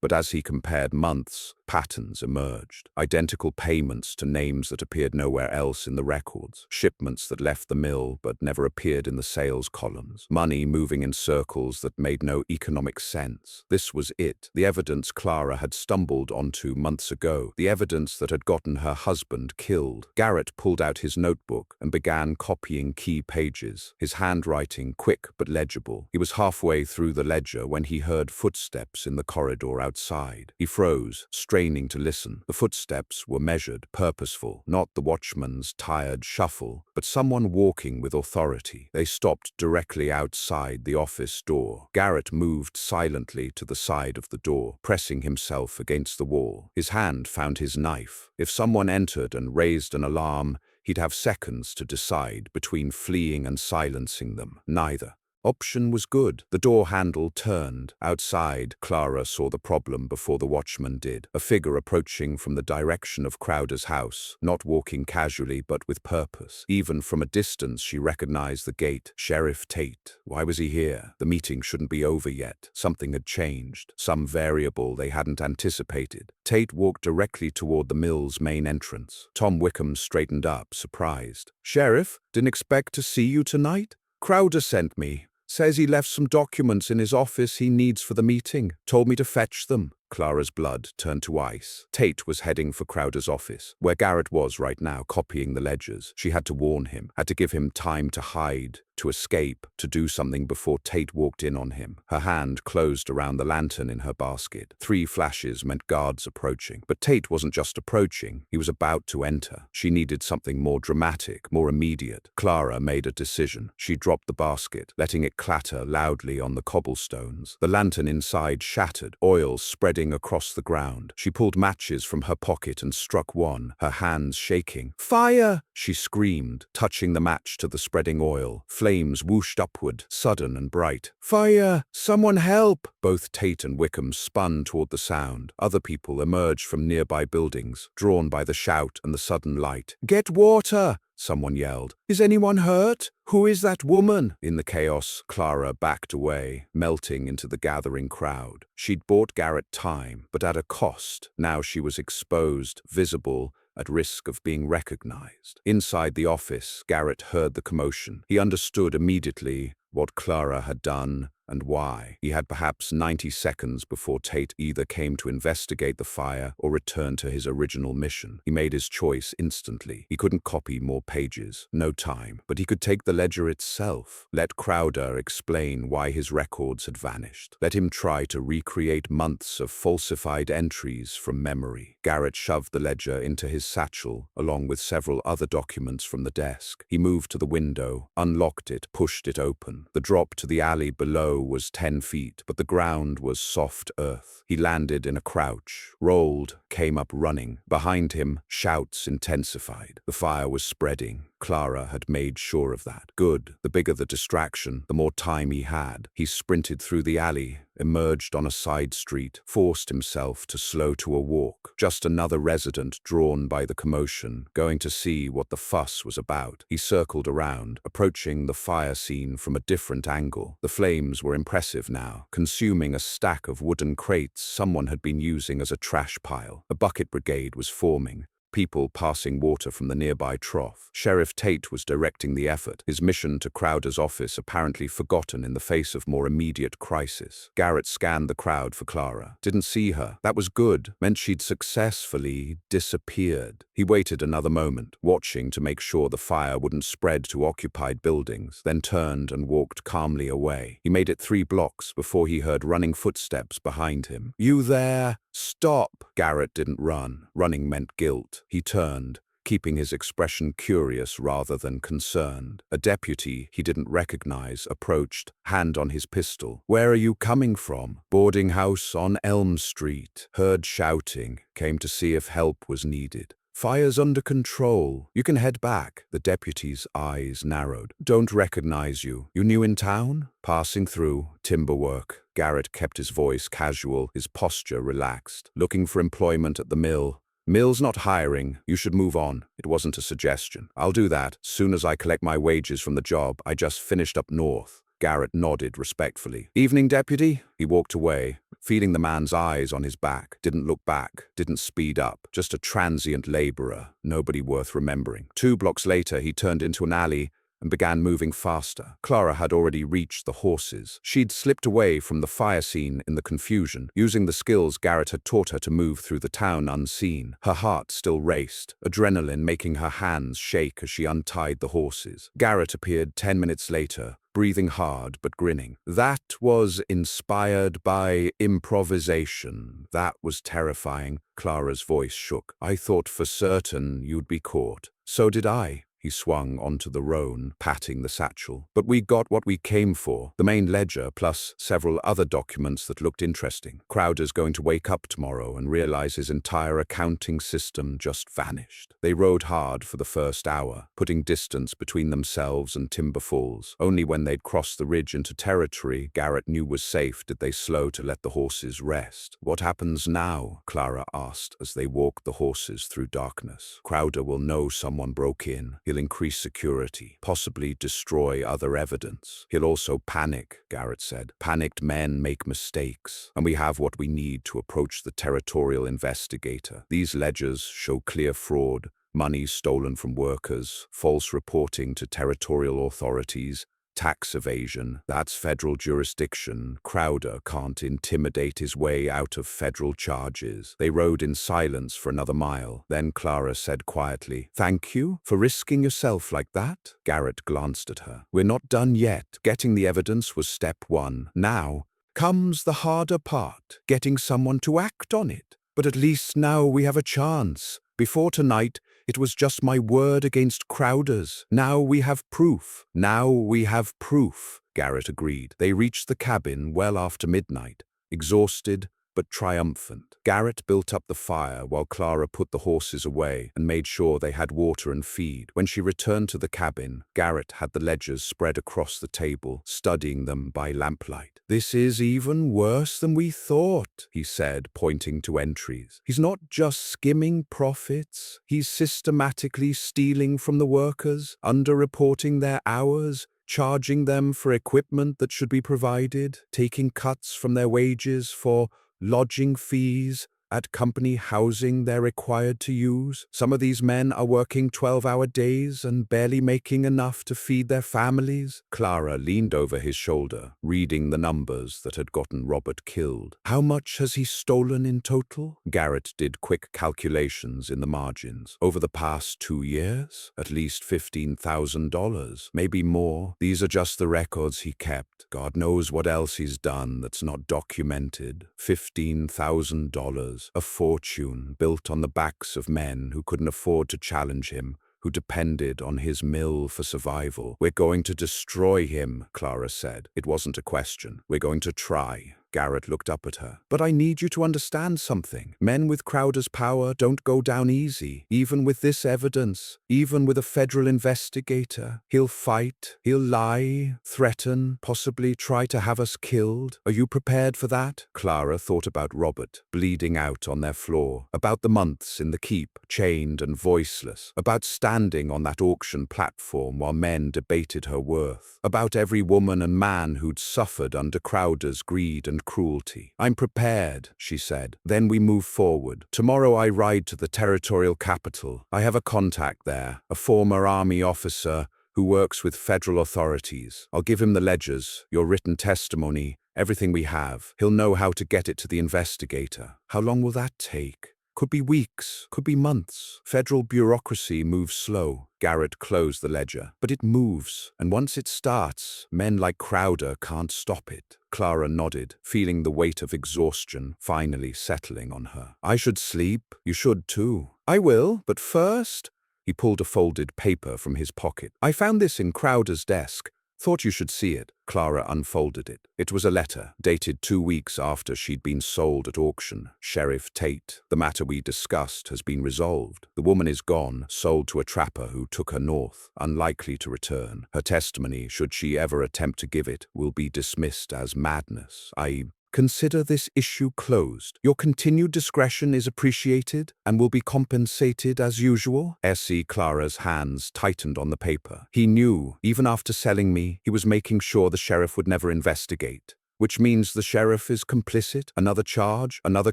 Speaker 1: But as he compared months, patterns emerged. Identical payments to names that appeared nowhere else in the records. Shipments that left the mill but never appeared in the sales columns. Money moving in circles that made no economic sense. This was it. The evidence Clara had stumbled onto months ago. The evidence that had gotten her husband killed. Garrett pulled out his notebook and began copying key pages, his handwriting quick but legible. He was halfway through the ledger when he heard footsteps in the corridor outside. He froze, straining to listen. The footsteps were measured, purposeful, not the watchman's tired shuffle, but someone walking with authority. They stopped directly outside the office door. Garrett moved silently to the side of the door, pressing himself against the wall. His hand found his knife. If someone entered and raised an alarm, he'd have seconds to decide between fleeing and silencing them. Neither option was good. The door handle turned. Outside, Clara saw the problem before the watchman did. A figure approaching from the direction of Crowder's house, not walking casually but with purpose. Even from a distance, she recognized the gait. Sheriff Tate. Why was he here? The meeting shouldn't be over yet. Something had changed. Some variable they hadn't anticipated. Tate walked directly toward the mill's main entrance. Tom Wickham straightened up, surprised. "Sheriff, didn't expect to see you tonight? Crowder sent me. Says he left some documents in his office he needs for the meeting. Told me to fetch them." Clara's blood turned to ice. Tate was heading for Crowder's office, where Garrett was right now copying the ledgers. She had to warn him, had to give him time to hide, to escape, to do something before Tate walked in on him. Her hand closed around the lantern in her basket. 3 flashes meant guards approaching. But Tate wasn't just approaching, he was about to enter. She needed something more dramatic, more immediate. Clara made a decision. She dropped the basket, letting it clatter loudly on the cobblestones. The lantern inside shattered, oil spreading across the ground. She pulled matches from her pocket and struck one, her hands shaking. "Fire!" she screamed, touching the match to the spreading oil. Flames whooshed upward, sudden and bright. "Fire! Someone help!" Both Tate and Wickham spun toward the sound. Other people emerged from nearby buildings, drawn by the shout and the sudden light. "Get water!" someone yelled. "Is anyone hurt? Who is that woman?" In the chaos, Clara backed away, melting into the gathering crowd. She'd bought Garrett time, but at a cost. Now she was exposed, visible, at risk of being recognized. Inside the office, Garrett heard the commotion. He understood immediately what Clara had done and why. He had perhaps 90 seconds before Tate either came to investigate the fire or return to his original mission. He made his choice instantly. He couldn't copy more pages, no time, but he could take the ledger itself. Let Crowder explain why his records had vanished. Let him try to recreate months of falsified entries from memory. Garrett shoved the ledger into his satchel, along with several other documents from the desk. He moved to the window, unlocked it, pushed it open. The drop to the alley below was 10 feet, but the ground was soft earth. He landed in a crouch, rolled, came up running. Behind him, shouts intensified. The fire was spreading. Clara had made sure of that. Good. The bigger the distraction, the more time he had. He sprinted through the alley, emerged on a side street, forced himself to slow to a walk. Just another resident drawn by the commotion, going to see what the fuss was about. He circled around, approaching the fire scene from a different angle. The flames were impressive now, consuming a stack of wooden crates someone had been using as a trash pile. A bucket brigade was forming. People passing water from the nearby trough. Sheriff Tate was directing the effort, his mission to Crowder's office apparently forgotten in the face of more immediate crisis. Garrett scanned the crowd for Clara. Didn't see her. That was good. Meant she'd successfully disappeared. He waited another moment, watching to make sure the fire wouldn't spread to occupied buildings, then turned and walked calmly away. He made it 3 blocks before he heard running footsteps behind him. "You there? Stop!" Garrett didn't run. Running meant guilt. He turned, keeping his expression curious rather than concerned. A deputy he didn't recognize approached, hand on his pistol. "Where are you coming from?" "Boarding house on Elm Street." Heard shouting, came to see if help was needed. "Fire's under control. You can head back." The deputy's eyes narrowed. "Don't recognize you. You new in town?" "Passing through. Timber work." Garrett kept his voice casual, his posture relaxed. "Looking for employment at the mill." "Mill's not hiring. You should move on." It wasn't a suggestion. "I'll do that, soon as I collect my wages from the job I just finished up north." Garrett nodded respectfully. "Evening, deputy." He walked away, feeling the man's eyes on his back. Didn't look back, didn't speed up. Just a transient laborer, nobody worth remembering. 2 blocks later, he turned into an alley and began moving faster. Clara had already reached the horses. She'd slipped away from the fire scene in the confusion, using the skills Garrett had taught her to move through the town unseen. Her heart still raced, adrenaline making her hands shake as she untied the horses. Garrett appeared 10 minutes later, breathing hard but grinning. "That was inspired by improvisation." That was terrifying. Clara's voice shook. "I thought for certain you'd be caught." "So did I." He swung onto the roan, patting the satchel. "But we got what we came for. The main ledger, plus several other documents that looked interesting. Crowder's going to wake up tomorrow and realize his entire accounting system just vanished." They rode hard for the first hour, putting distance between themselves and Timber Falls. Only when they'd crossed the ridge into territory Garrett knew was safe did they slow to let the horses rest. "What happens now?" Clara asked as they walked the horses through darkness. "Crowder will know someone broke in. He'll increase security, possibly destroy other evidence. He'll also panic," Garrett said. "Panicked men make mistakes, and we have what we need to approach the territorial investigator. These ledgers show clear fraud, money stolen from workers, false reporting to territorial authorities, Tax evasion, that's federal jurisdiction. Crowder can't intimidate his way out of federal charges. They rode in silence for another mile. Then Clara said quietly, "Thank you for risking yourself like that." Garrett glanced at her. "We're not done yet. Getting the evidence was step one. Now comes the harder part, getting someone to act on it. But at least now we have a chance. Before tonight, it was just my word against Crowder's. Now we have proof. Now we have proof," Garrett agreed. They reached the cabin well after midnight, exhausted but triumphant. Garrett built up the fire while Clara put the horses away and made sure they had water and feed. When she returned to the cabin, Garrett had the ledgers spread across the table, studying them by lamplight. "This is even worse than we thought," he said, pointing to entries. "He's not just skimming profits, he's systematically stealing from the workers, underreporting their hours, charging them for equipment that should be provided, taking cuts from their wages for lodging fees at company housing they're required to use. Some of these men are working 12-hour days and barely making enough to feed their families." Clara leaned over his shoulder, reading the numbers that had gotten Robert killed. "How much has he stolen in total?" Garrett did quick calculations in the margins. "Over the past 2 years, at least $15,000, maybe more. These are just the records he kept. God knows what else he's done that's not documented. $15,000. A fortune built on the backs of men who couldn't afford to challenge him, who depended on his mill for survival. We're going to destroy him," Clara said. It wasn't a question. "We're going to try." Garrett looked up at her. "But I need you to understand something. Men with Crowder's power don't go down easy. Even with this evidence, even with a federal investigator, he'll fight, he'll lie, threaten, possibly try to have us killed. Are you prepared for that?" Clara thought about Robert, bleeding out on their floor, about the months in the keep, chained and voiceless, about standing on that auction platform while men debated her worth, about every woman and man who'd suffered under Crowder's greed and cruelty. "I'm prepared," she said. "Then we move forward. Tomorrow I ride to the territorial capital. I have a contact there, a former army officer who works with federal authorities. I'll give him the ledgers, your written testimony, everything we have. He'll know how to get it to the investigator." "How long will that take?" "Could be weeks, could be months. Federal bureaucracy moves slow." Garrett closed the ledger. "But it moves, and once it starts, men like Crowder can't stop it." Clara nodded, feeling the weight of exhaustion finally settling on her. "I should sleep. You should too." "I will, but first—" He pulled a folded paper from his pocket. "I found this in Crowder's desk. Thought you should see it." Clara unfolded it. It was a letter, dated 2 weeks after she'd been sold at auction. "Sheriff Tate, the matter we discussed has been resolved. The woman is gone, sold to a trapper who took her north, unlikely to return. Her testimony, should she ever attempt to give it, will be dismissed as madness. I consider this issue closed. Your continued discretion is appreciated and will be compensated as usual." S.E. Clara's hands tightened on the paper. He knew, even after selling me, he was making sure the sheriff would never investigate. "Which means the sheriff is complicit? Another charge? Another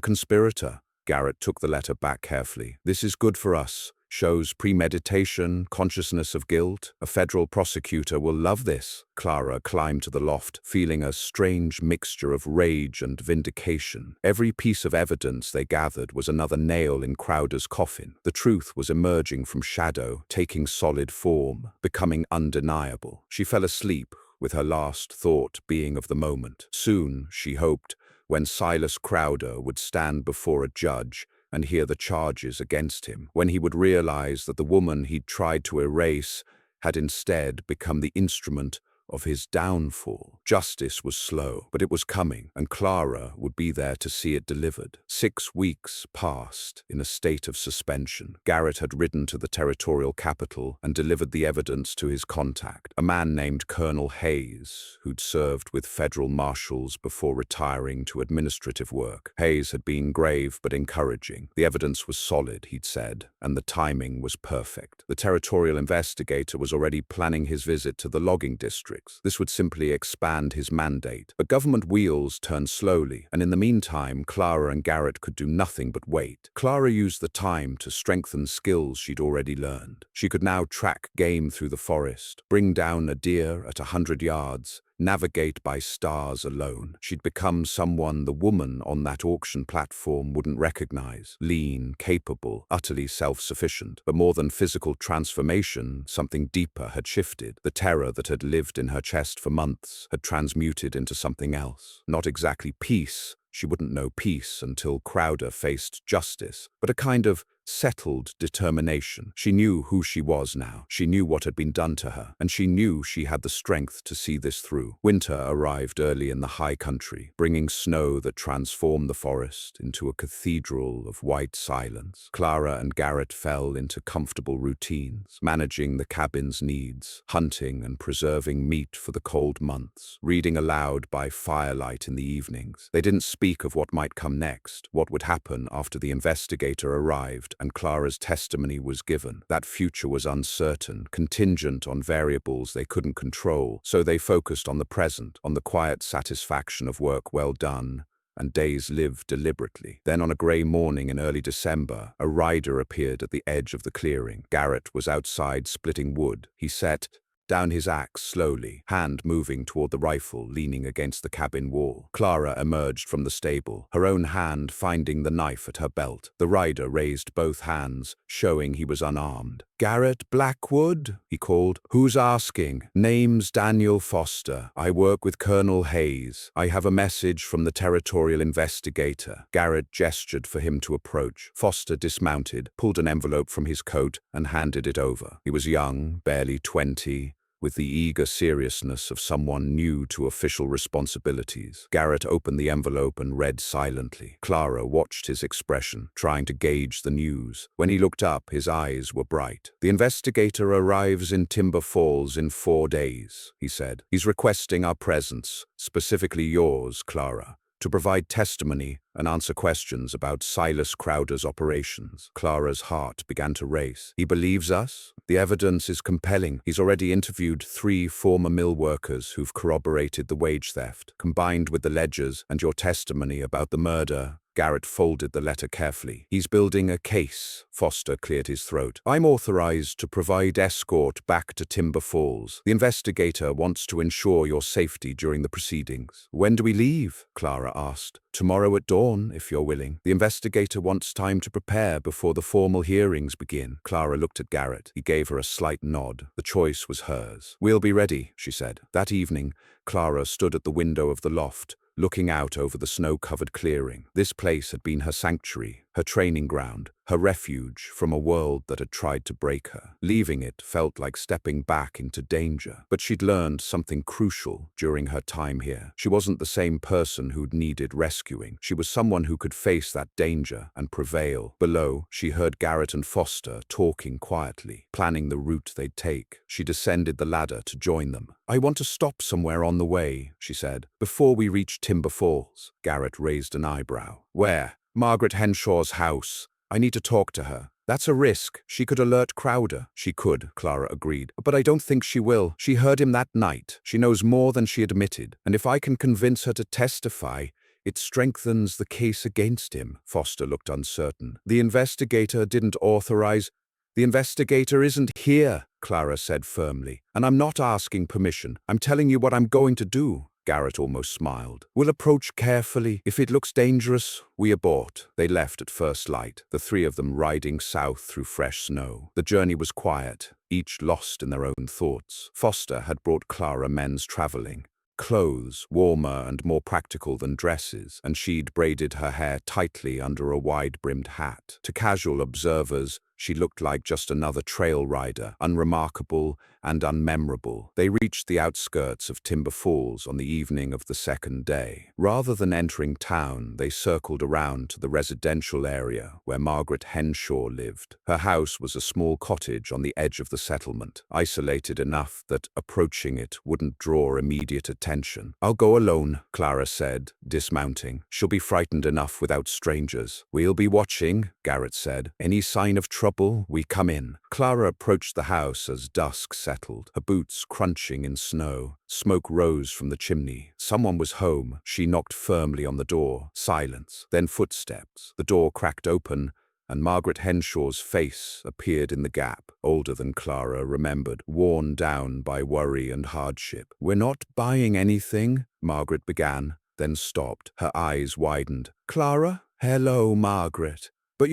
Speaker 1: conspirator?" Garrett took the letter back carefully. "This is good for us. Shows premeditation, consciousness of guilt. A federal prosecutor will love this." Clara climbed to the loft, feeling a strange mixture of rage and vindication. Every piece of evidence they gathered was another nail in Crowder's coffin. The truth was emerging from shadow, taking solid form, becoming undeniable. She fell asleep, with her last thought being of the moment. Soon, she hoped, when Silas Crowder would stand before a judge and hear the charges against him, when he would realize that the woman he'd tried to erase had instead become the instrument of his downfall. Justice was slow, but it was coming, and Clara would be there to see it delivered. 6 weeks passed in a state of suspension. Garrett had ridden to the territorial capital and delivered the evidence to his contact, a man named Colonel Hayes, who'd served with federal marshals before retiring to administrative work. Hayes had been grave but encouraging. The evidence was solid, he'd said, and the timing was perfect. The territorial investigator was already planning his visit to the logging district, districts. This would simply expand his mandate. But government wheels turned slowly, and in the meantime, Clara and Garrett could do nothing but wait. Clara used the time to strengthen skills she'd already learned. She could now track game through the forest, bring down a deer at 100 yards, navigate by stars alone. She'd become someone the woman on that auction platform wouldn't recognize. Lean, capable, utterly self-sufficient. But more than physical transformation, something deeper had shifted. The terror that had lived in her chest for months had transmuted into something else. Not exactly peace. She wouldn't know peace until Crowder faced justice, but a kind of settled determination. She knew who she was now. She knew what had been done to her, and she knew she had the strength to see this through. Winter arrived early in the high country, bringing snow that transformed the forest into a cathedral of white silence. Clara and Garrett fell into comfortable routines, managing the cabin's needs, hunting and preserving meat for the cold months, reading aloud by firelight in the evenings. They didn't speak of what might come next, what would happen after the investigator arrived and Clara's testimony was given. That future was uncertain, contingent on variables they couldn't control, so they focused on the present, on the quiet satisfaction of work well done, and days lived deliberately. Then on a grey morning in early December, a rider appeared at the edge of the clearing. Garrett was outside splitting wood. He set down his axe slowly, hand moving toward the rifle leaning against the cabin wall. Clara emerged from the stable, her own hand finding the knife at her belt. The rider raised both hands, showing he was unarmed. "Garrett Blackwood?" he called. "Who's asking?" "Name's Daniel Foster. I work with Colonel Hayes. I have a message from the territorial investigator." Garrett gestured for him to approach. Foster dismounted, pulled an envelope from his coat, and handed it over. He was young, barely 20, with the eager seriousness of someone new to official responsibilities. Garrett opened the envelope and read silently. Clara watched his expression, trying to gauge the news. When he looked up, his eyes were bright. "The investigator arrives in Timber Falls in 4 days," he said. "He's requesting our presence, specifically yours, Clara, to provide testimony and answer questions about Silas Crowder's operations." Clara's heart began to race. "He believes us? The evidence is compelling. He's already interviewed 3 former mill workers who've corroborated the wage theft, combined with the ledgers and your testimony about the murder." Garrett folded the letter carefully. "He's building a case." Foster cleared his throat. "I'm authorized to provide escort back to Timber Falls. The investigator wants to ensure your safety during the proceedings." "When do we leave?" Clara asked. "Tomorrow at dawn, if you're willing. The investigator wants time to prepare before the formal hearings begin." Clara looked at Garrett. He gave her a slight nod. The choice was hers. "We'll be ready," she said. That evening, Clara stood at the window of the loft, looking out over the snow-covered clearing. This place had been her sanctuary, her training ground, her refuge from a world that had tried to break her. Leaving it felt like stepping back into danger. But she'd learned something crucial during her time here. She wasn't the same person who'd needed rescuing. She was someone who could face that danger and prevail. Below, she heard Garrett and Foster talking quietly, planning the route they'd take. She descended the ladder to join them. "I want to stop somewhere on the way," she said. "Before we reach Timber Falls." Garrett raised an eyebrow. "Where?" "Margaret Henshaw's house. I need to talk to her." "That's a risk. She could alert Crowder." "She could," Clara agreed. "But I don't think she will. She heard him that night. She knows more than she admitted. And if I can convince her to testify, it strengthens the case against him." Foster looked uncertain. "The investigator didn't authorize—" "The investigator isn't here," Clara said firmly. "And I'm not asking permission. I'm telling you what I'm going to do." Garrett almost smiled. "We'll approach carefully. If it looks dangerous, we abort." They left at first light, the 3 of them riding south through fresh snow. The journey was quiet, each lost in their own thoughts. Foster had brought Clara men's traveling clothes, warmer and more practical than dresses, and she'd braided her hair tightly under a wide-brimmed hat. To casual observers, she looked like just another trail rider, unremarkable and unmemorable. They reached the outskirts of Timber Falls on the evening of the 2nd day. Rather than entering town, they circled around to the residential area where Margaret Henshaw lived. Her house was a small cottage on the edge of the settlement, isolated enough that approaching it wouldn't draw immediate attention. "I'll go alone," Clara said, dismounting. "She'll be frightened enough without strangers." "We'll be watching," Garrett said. "Any sign of trouble trouble? We come in." Clara approached the house as dusk settled, her boots crunching in snow. Smoke rose from the chimney. Someone was home. She knocked firmly on the door. Silence. Then footsteps. The door cracked open, and Margaret Henshaw's face appeared in the gap, older than Clara remembered, worn down by worry and hardship. "We're not buying anything," Margaret began, then stopped. Her eyes widened. "Clara?" "Hello, Margaret. But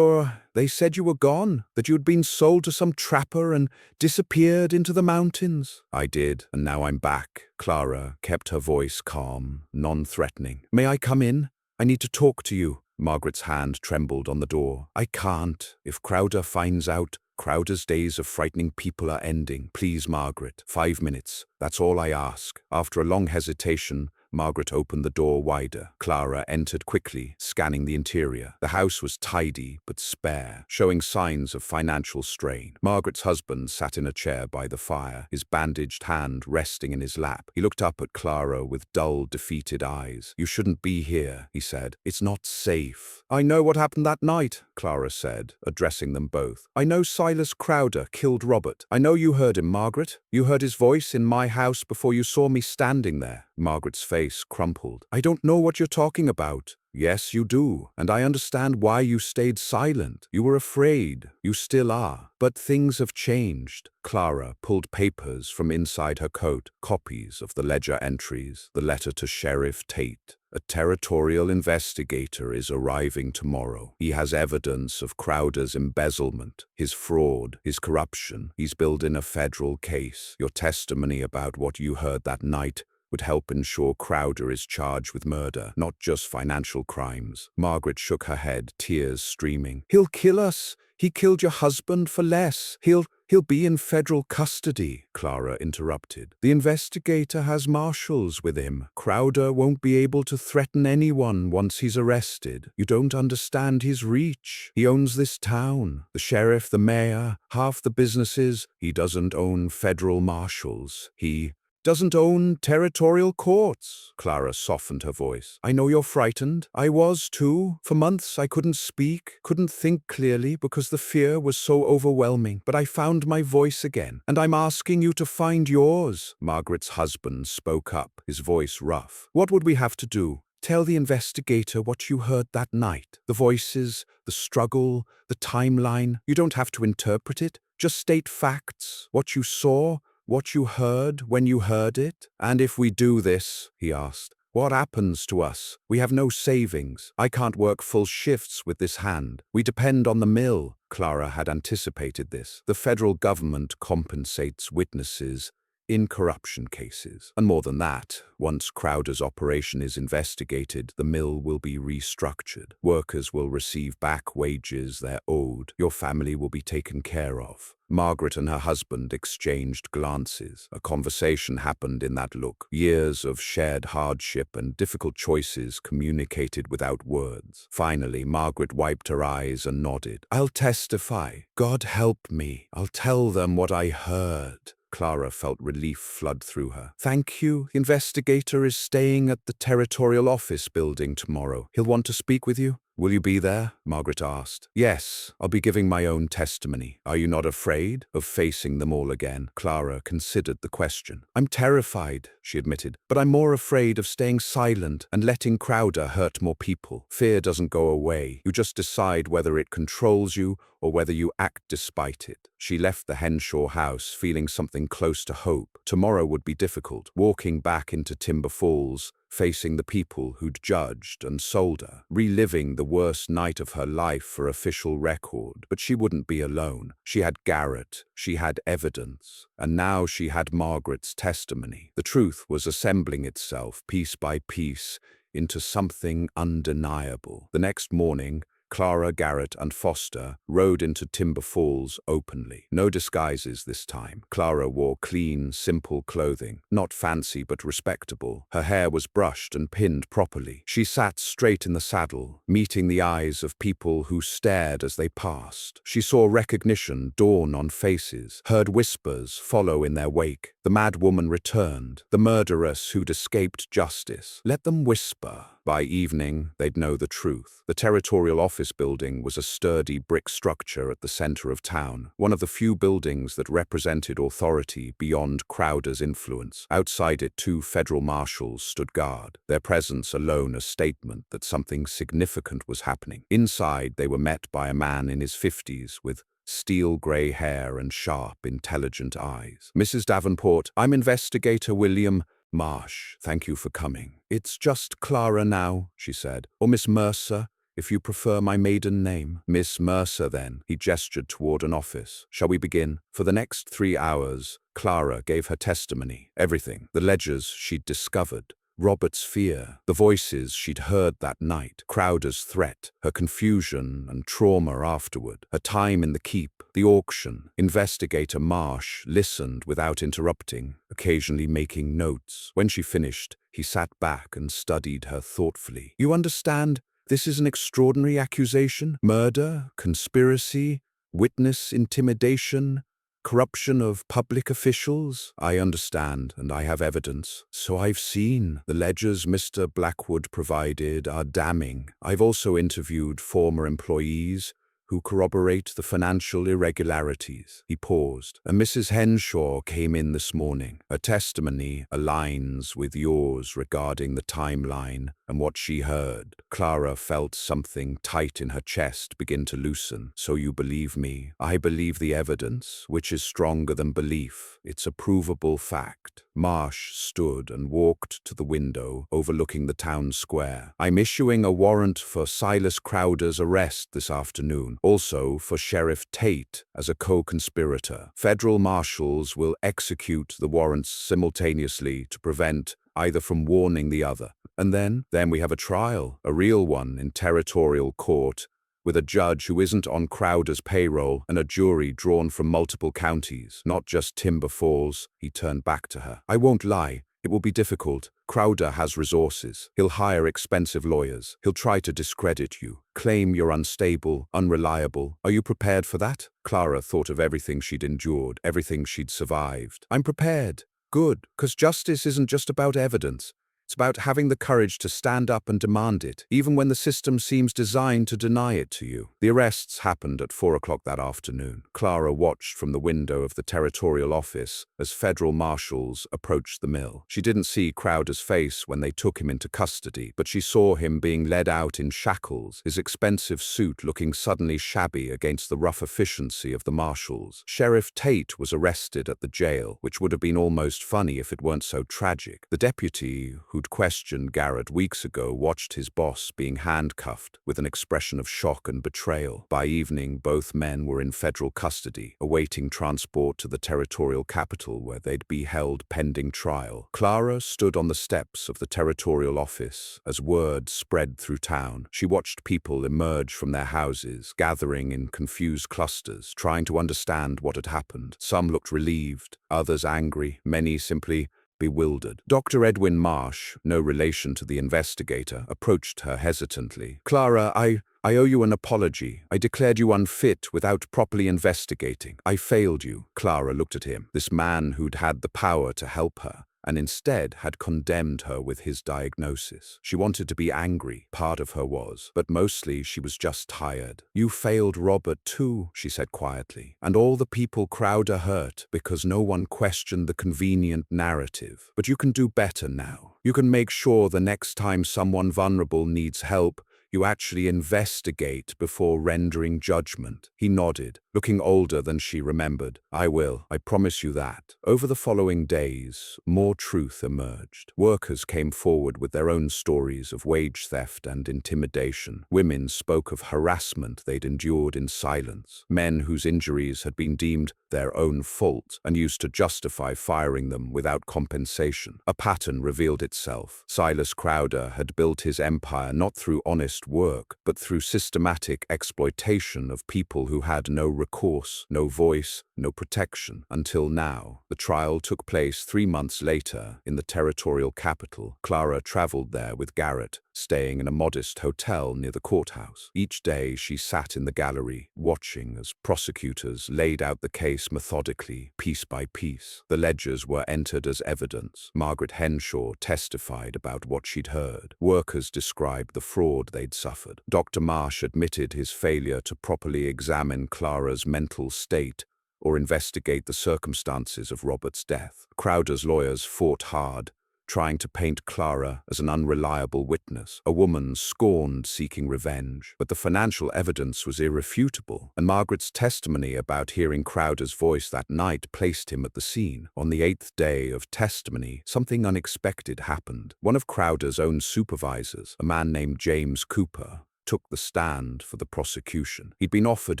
Speaker 1: they said you were gone, that you'd been sold to some trapper and disappeared into the mountains." "I did, and now I'm back." Clara kept her voice calm, non-threatening. "May I come in? I need to talk to you." Margaret's hand trembled on the door. "I can't. If Crowder finds out, Crowder's days of frightening people are ending. Please, Margaret, 5 minutes. That's all I ask." After a long hesitation, Margaret opened the door wider. Clara entered quickly, scanning the interior. The house was tidy but spare, showing signs of financial strain. Margaret's husband sat in a chair by the fire, his bandaged hand resting in his lap. He looked up at Clara with dull, defeated eyes. "You shouldn't be here," he said. "It's not safe." "I know what happened that night," Clara said, addressing them both. "I know Silas Crowder killed Robert. I know you heard him, Margaret. You heard his voice in my house before you saw me standing there." Margaret's face crumpled. "I don't know what you're talking about." "Yes, you do, and I understand why you stayed silent. You were afraid. You still are. But things have changed." Clara pulled papers from inside her coat, copies of the ledger entries, the letter to Sheriff Tate. "A territorial investigator is arriving tomorrow. He has evidence of Crowder's embezzlement, his fraud, his corruption. He's building a federal case. Your testimony about what you heard that night would help ensure Crowder is charged with murder, not just financial crimes." Margaret shook her head, tears streaming. "He'll kill us. He killed your husband for less. He'll be in federal custody," Clara interrupted. "The investigator has marshals with him. Crowder won't be able to threaten anyone once he's arrested. You don't understand his reach. He owns this town. The sheriff, the mayor, half the businesses. He doesn't own federal marshals. He doesn't own territorial courts." Clara softened her voice. "I know you're frightened. I was too. For months I couldn't speak, couldn't think clearly because the fear was so overwhelming. But I found my voice again, and I'm asking you to find yours." Margaret's husband spoke up, his voice rough. "What would we have to do? Tell the investigator what you heard that night. The voices, the struggle, the timeline. You don't have to interpret it. Just state facts. What you saw, what you heard when you heard it." "And if we do this," he asked, "what happens to us? We have no savings. I can't work full shifts with this hand. We depend on the mill." Clara had anticipated this. The federal government compensates witnesses in corruption cases. And more than that, once Crowder's operation is investigated, the mill will be restructured. Workers will receive back wages they're owed. Your family will be taken care of. Margaret and her husband exchanged glances. A conversation happened in that look. Years of shared hardship and difficult choices communicated without words. Finally, Margaret wiped her eyes and nodded. "I'll testify. God help me. I'll tell them what I heard." Clara felt relief flood through her. "Thank you. The investigator is staying at the territorial office building tomorrow. He'll want to speak with you." "Will you be there?" Margaret asked. "Yes, I'll be giving my own testimony." "Are you not afraid of facing them all again?" Clara considered the question. "I'm terrified," she admitted, "but I'm more afraid of staying silent and letting Crowder hurt more people. Fear doesn't go away. You just decide whether it controls you or whether you act despite it." She left the Henshaw house feeling something close to hope. Tomorrow would be difficult. Walking back into Timber Falls, facing the people who'd judged and sold her, reliving the worst night of her life for official record. But she wouldn't be alone. She had Garrett, she had evidence, and now she had Margaret's testimony. The truth was assembling itself piece by piece into something undeniable. The next morning, Clara, Garrett, and Foster rode into Timber Falls openly. No disguises this time. Clara wore clean, simple clothing, not fancy but respectable. Her hair was brushed and pinned properly. She sat straight in the saddle, meeting the eyes of people who stared as they passed. She saw recognition dawn on faces, heard whispers follow in their wake. The mad woman returned, the murderess who'd escaped justice. Let them whisper. By evening, they'd know the truth. The territorial office building was a sturdy brick structure at the center of town, one of the few buildings that represented authority beyond Crowder's influence. Outside it, 2 federal marshals stood guard, their presence alone a statement that something significant was happening. Inside, they were met by a man in his 50s with steel gray hair and sharp, intelligent eyes. "Mrs. Davenport, I'm Investigator William Marsh. Thank you for coming." "It's just Clara now," she said. "Or Miss Mercer, if you prefer my maiden name." "Miss Mercer, then." He gestured toward an office. "Shall we begin?" For the next 3 hours, Clara gave her testimony. Everything. The ledgers she'd discovered. Robert's fear, the voices she'd heard that night, Crowder's threat, her confusion and trauma afterward, her time in the keep, the auction. Investigator Marsh listened without interrupting, occasionally making notes. When she finished, he sat back and studied her thoughtfully. "You understand? This is an extraordinary accusation. Murder, conspiracy, witness intimidation, corruption of public officials." "I understand, and I have evidence." "So I've seen. The ledgers Mr. Blackwood provided are damning. I've also interviewed former employees who corroborate the financial irregularities." He paused. "And Mrs. Henshaw came in this morning. Her testimony aligns with yours regarding the timeline and what she heard." Clara felt something tight in her chest begin to loosen. "So you believe me?" "I believe the evidence, which is stronger than belief. It's a provable fact." Marsh stood and walked to the window overlooking the town square. "I'm issuing a warrant for Silas Crowder's arrest this afternoon, also for Sheriff Tate as a co-conspirator. Federal marshals will execute the warrants simultaneously to prevent either from warning the other. And then we have a trial, a real one in territorial court, with a judge who isn't on Crowder's payroll and a jury drawn from multiple counties, not just Timber Falls." He turned back to her. "I won't lie. It will be difficult. Crowder has resources. He'll hire expensive lawyers. He'll try to discredit you, claim you're unstable, unreliable. Are you prepared for that?" Clara thought of everything she'd endured, everything she'd survived. "I'm prepared." "Good, 'cause justice isn't just about evidence. It's about having the courage to stand up and demand it, even when the system seems designed to deny it to you." The arrests happened at 4 o'clock that afternoon. Clara watched from the window of the territorial office as federal marshals approached the mill. She didn't see Crowder's face when they took him into custody, but she saw him being led out in shackles, his expensive suit looking suddenly shabby against the rough efficiency of the marshals. Sheriff Tate was arrested at the jail, which would have been almost funny if it weren't so tragic. The deputy who'd questioned Garrett weeks ago watched his boss being handcuffed with an expression of shock and betrayal. By evening, both men were in federal custody, awaiting transport to the territorial capital where they'd be held pending trial. Clara stood on the steps of the territorial office as word spread through town. She watched people emerge from their houses, gathering in confused clusters, trying to understand what had happened. Some looked relieved, others angry, many simply bewildered. Dr. Edwin Marsh, no relation to the investigator, approached her hesitantly. "Clara, I owe you an apology. I declared you unfit without properly investigating. I failed you." Clara looked at him, this man who'd had the power to help her, and instead had condemned her with his diagnosis. She wanted to be angry, part of her was, but mostly she was just tired. "You failed Robert too," she said quietly, "and all the people Crowder hurt because no one questioned the convenient narrative. But you can do better now. You can make sure the next time someone vulnerable needs help, you actually investigate before rendering judgment." He nodded, looking older than she remembered. "I will, I promise you that." Over the following days, more truth emerged. Workers came forward with their own stories of wage theft and intimidation. Women spoke of harassment they'd endured in silence. Men whose injuries had been deemed their own fault and used to justify firing them without compensation. A pattern revealed itself. Silas Crowder had built his empire not through honest work, but through systematic exploitation of people who had no recourse, no voice, no protection. Until now. The trial took place 3 months later in the territorial capital. Clara traveled there with Garrett, staying in a modest hotel near the courthouse. Each day she sat in the gallery, watching as prosecutors laid out the case methodically, piece by piece. The ledgers were entered as evidence. Margaret Henshaw testified about what she'd heard. Workers described the fraud they'd suffered. Dr. Marsh admitted his failure to properly examine Clara's mental state or investigate the circumstances of Robert's death. Crowder's lawyers fought hard, trying to paint Clara as an unreliable witness, a woman scorned seeking revenge. But the financial evidence was irrefutable, and Margaret's testimony about hearing Crowder's voice that night placed him at the scene. On the 8th day of testimony, something unexpected happened. One of Crowder's own supervisors, a man named James Cooper, took the stand for the prosecution. He'd been offered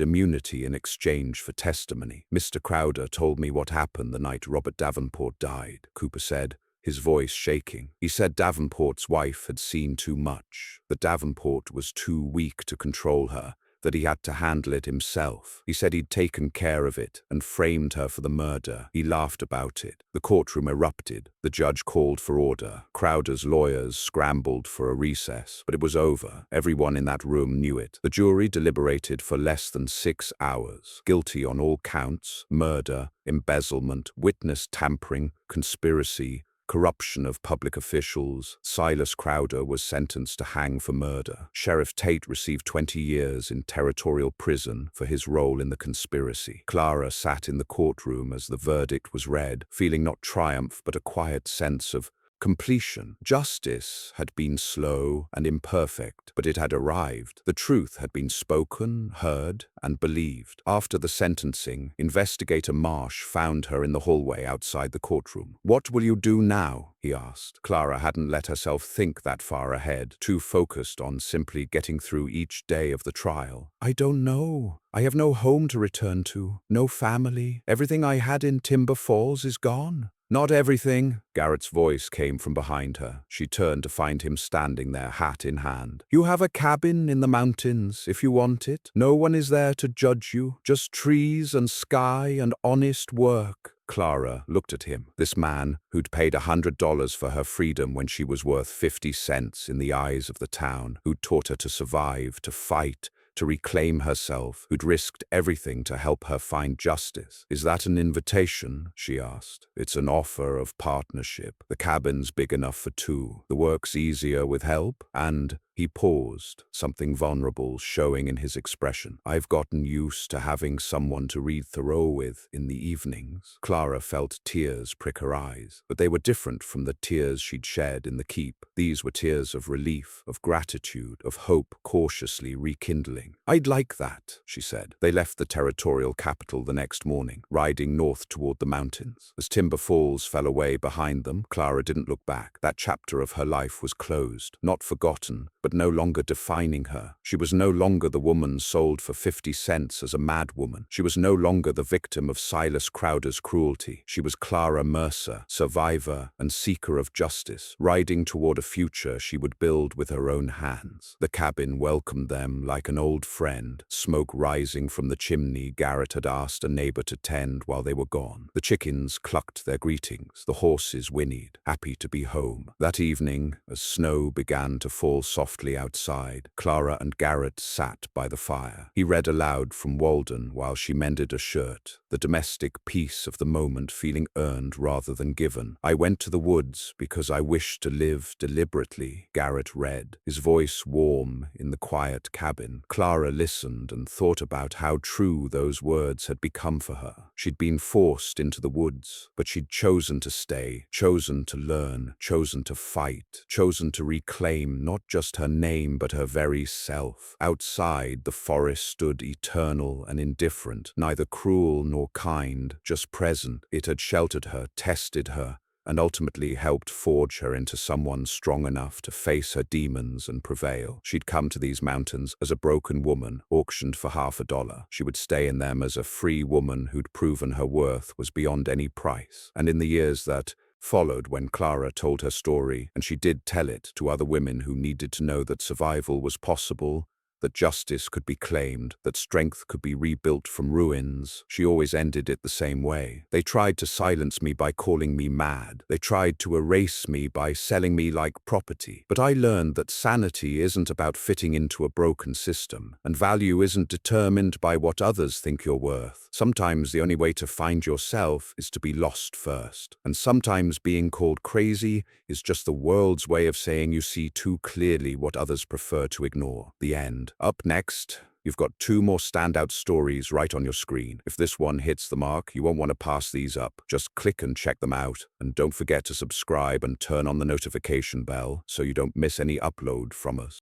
Speaker 1: immunity in exchange for testimony. "Mr. Crowder told me what happened the night Robert Davenport died," Cooper said, his voice shaking. He said Davenport's wife had seen too much, that Davenport was too weak to control her, that he had to handle it himself. He said he'd taken care of it and framed her for the murder. He laughed about it. The courtroom erupted. The judge called for order. Crowder's lawyers scrambled for a recess, but it was over. Everyone in that room knew it. The jury deliberated for less than 6 hours. Guilty on all counts: murder, embezzlement, witness tampering, conspiracy, corruption of public officials. Silas Crowder was sentenced to hang for murder. Sheriff Tate received 20 years in territorial prison for his role in the conspiracy. Clara sat in the courtroom as the verdict was read, feeling not triumph but a quiet sense of completion. Justice had been slow and imperfect, but it had arrived. The truth had been spoken, heard, and believed. After the sentencing, Investigator Marsh found her in the hallway outside the courtroom. "What will you do now?" he asked. Clara hadn't let herself think that far ahead, too focused on simply getting through each day of the trial. "I don't know. I have no home to return to, no family. Everything I had in Timber Falls is gone." "Not everything," Garrett's voice came from behind her. She turned to find him standing there, hat in hand. "You have a cabin in the mountains if you want it. No one is there to judge you, just trees and sky and honest work." Clara looked at him, this man who'd paid $100 for her freedom when she was worth 50 cents in the eyes of the town, who'd taught her to survive, to fight, to reclaim herself, who'd risked everything to help her find justice. "Is that an invitation?" she asked. "It's an offer of partnership. The cabin's big enough for 2. The work's easier with help, and..." He paused, something vulnerable showing in his expression. "I've gotten used to having someone to read Thoreau with in the evenings." Clara felt tears prick her eyes, but they were different from the tears she'd shed in the keep. These were tears of relief, of gratitude, of hope cautiously rekindling. "I'd like that," she said. They left the territorial capital the next morning, riding north toward the mountains. As Timber Falls fell away behind them, Clara didn't look back. That chapter of her life was closed, not forgotten, but no longer defining her. She was no longer the woman sold for 50 cents as a mad woman. She was no longer the victim of Silas Crowder's cruelty. She was Clara Mercer, survivor and seeker of justice, riding toward a future she would build with her own hands. The cabin welcomed them like an old friend, smoke rising from the chimney Garrett had asked a neighbor to tend while they were gone. The chickens clucked their greetings. The horses whinnied, happy to be home. That evening, as snow began to fall softly outside, Clara and Garrett sat by the fire. He read aloud from Walden while she mended a shirt, the domestic peace of the moment feeling earned rather than given. "I went to the woods because I wished to live deliberately," Garrett read, his voice warm in the quiet cabin. Clara listened and thought about how true those words had become for her. She'd been forced into the woods, but she'd chosen to stay, chosen to learn, chosen to fight, chosen to reclaim not just her name but her very self. Outside, the forest stood eternal and indifferent, neither cruel nor kind, just present. It had sheltered her, tested her, and ultimately helped forge her into someone strong enough to face her demons and prevail. She'd come to these mountains as a broken woman, auctioned for $50. She would stay in them as a free woman who'd proven her worth was beyond any price. And in the years that followed, when Clara told her story, and she did tell it to other women who needed to know that survival was possible, that justice could be claimed, that strength could be rebuilt from ruins. She always ended it the same way. They tried to silence me by calling me mad. They tried to erase me by selling me like property. But I learned that sanity isn't about fitting into a broken system, and value isn't determined by what others think you're worth. Sometimes the only way to find yourself is to be lost first. And sometimes being called crazy is just the world's way of saying you see too clearly what others prefer to ignore. The end. Up next, you've got 2 more standout stories right on your screen. If this one hits the mark, you won't want to pass these up. Just click and check them out. And don't forget to subscribe and turn on the notification bell so you don't miss any upload from us.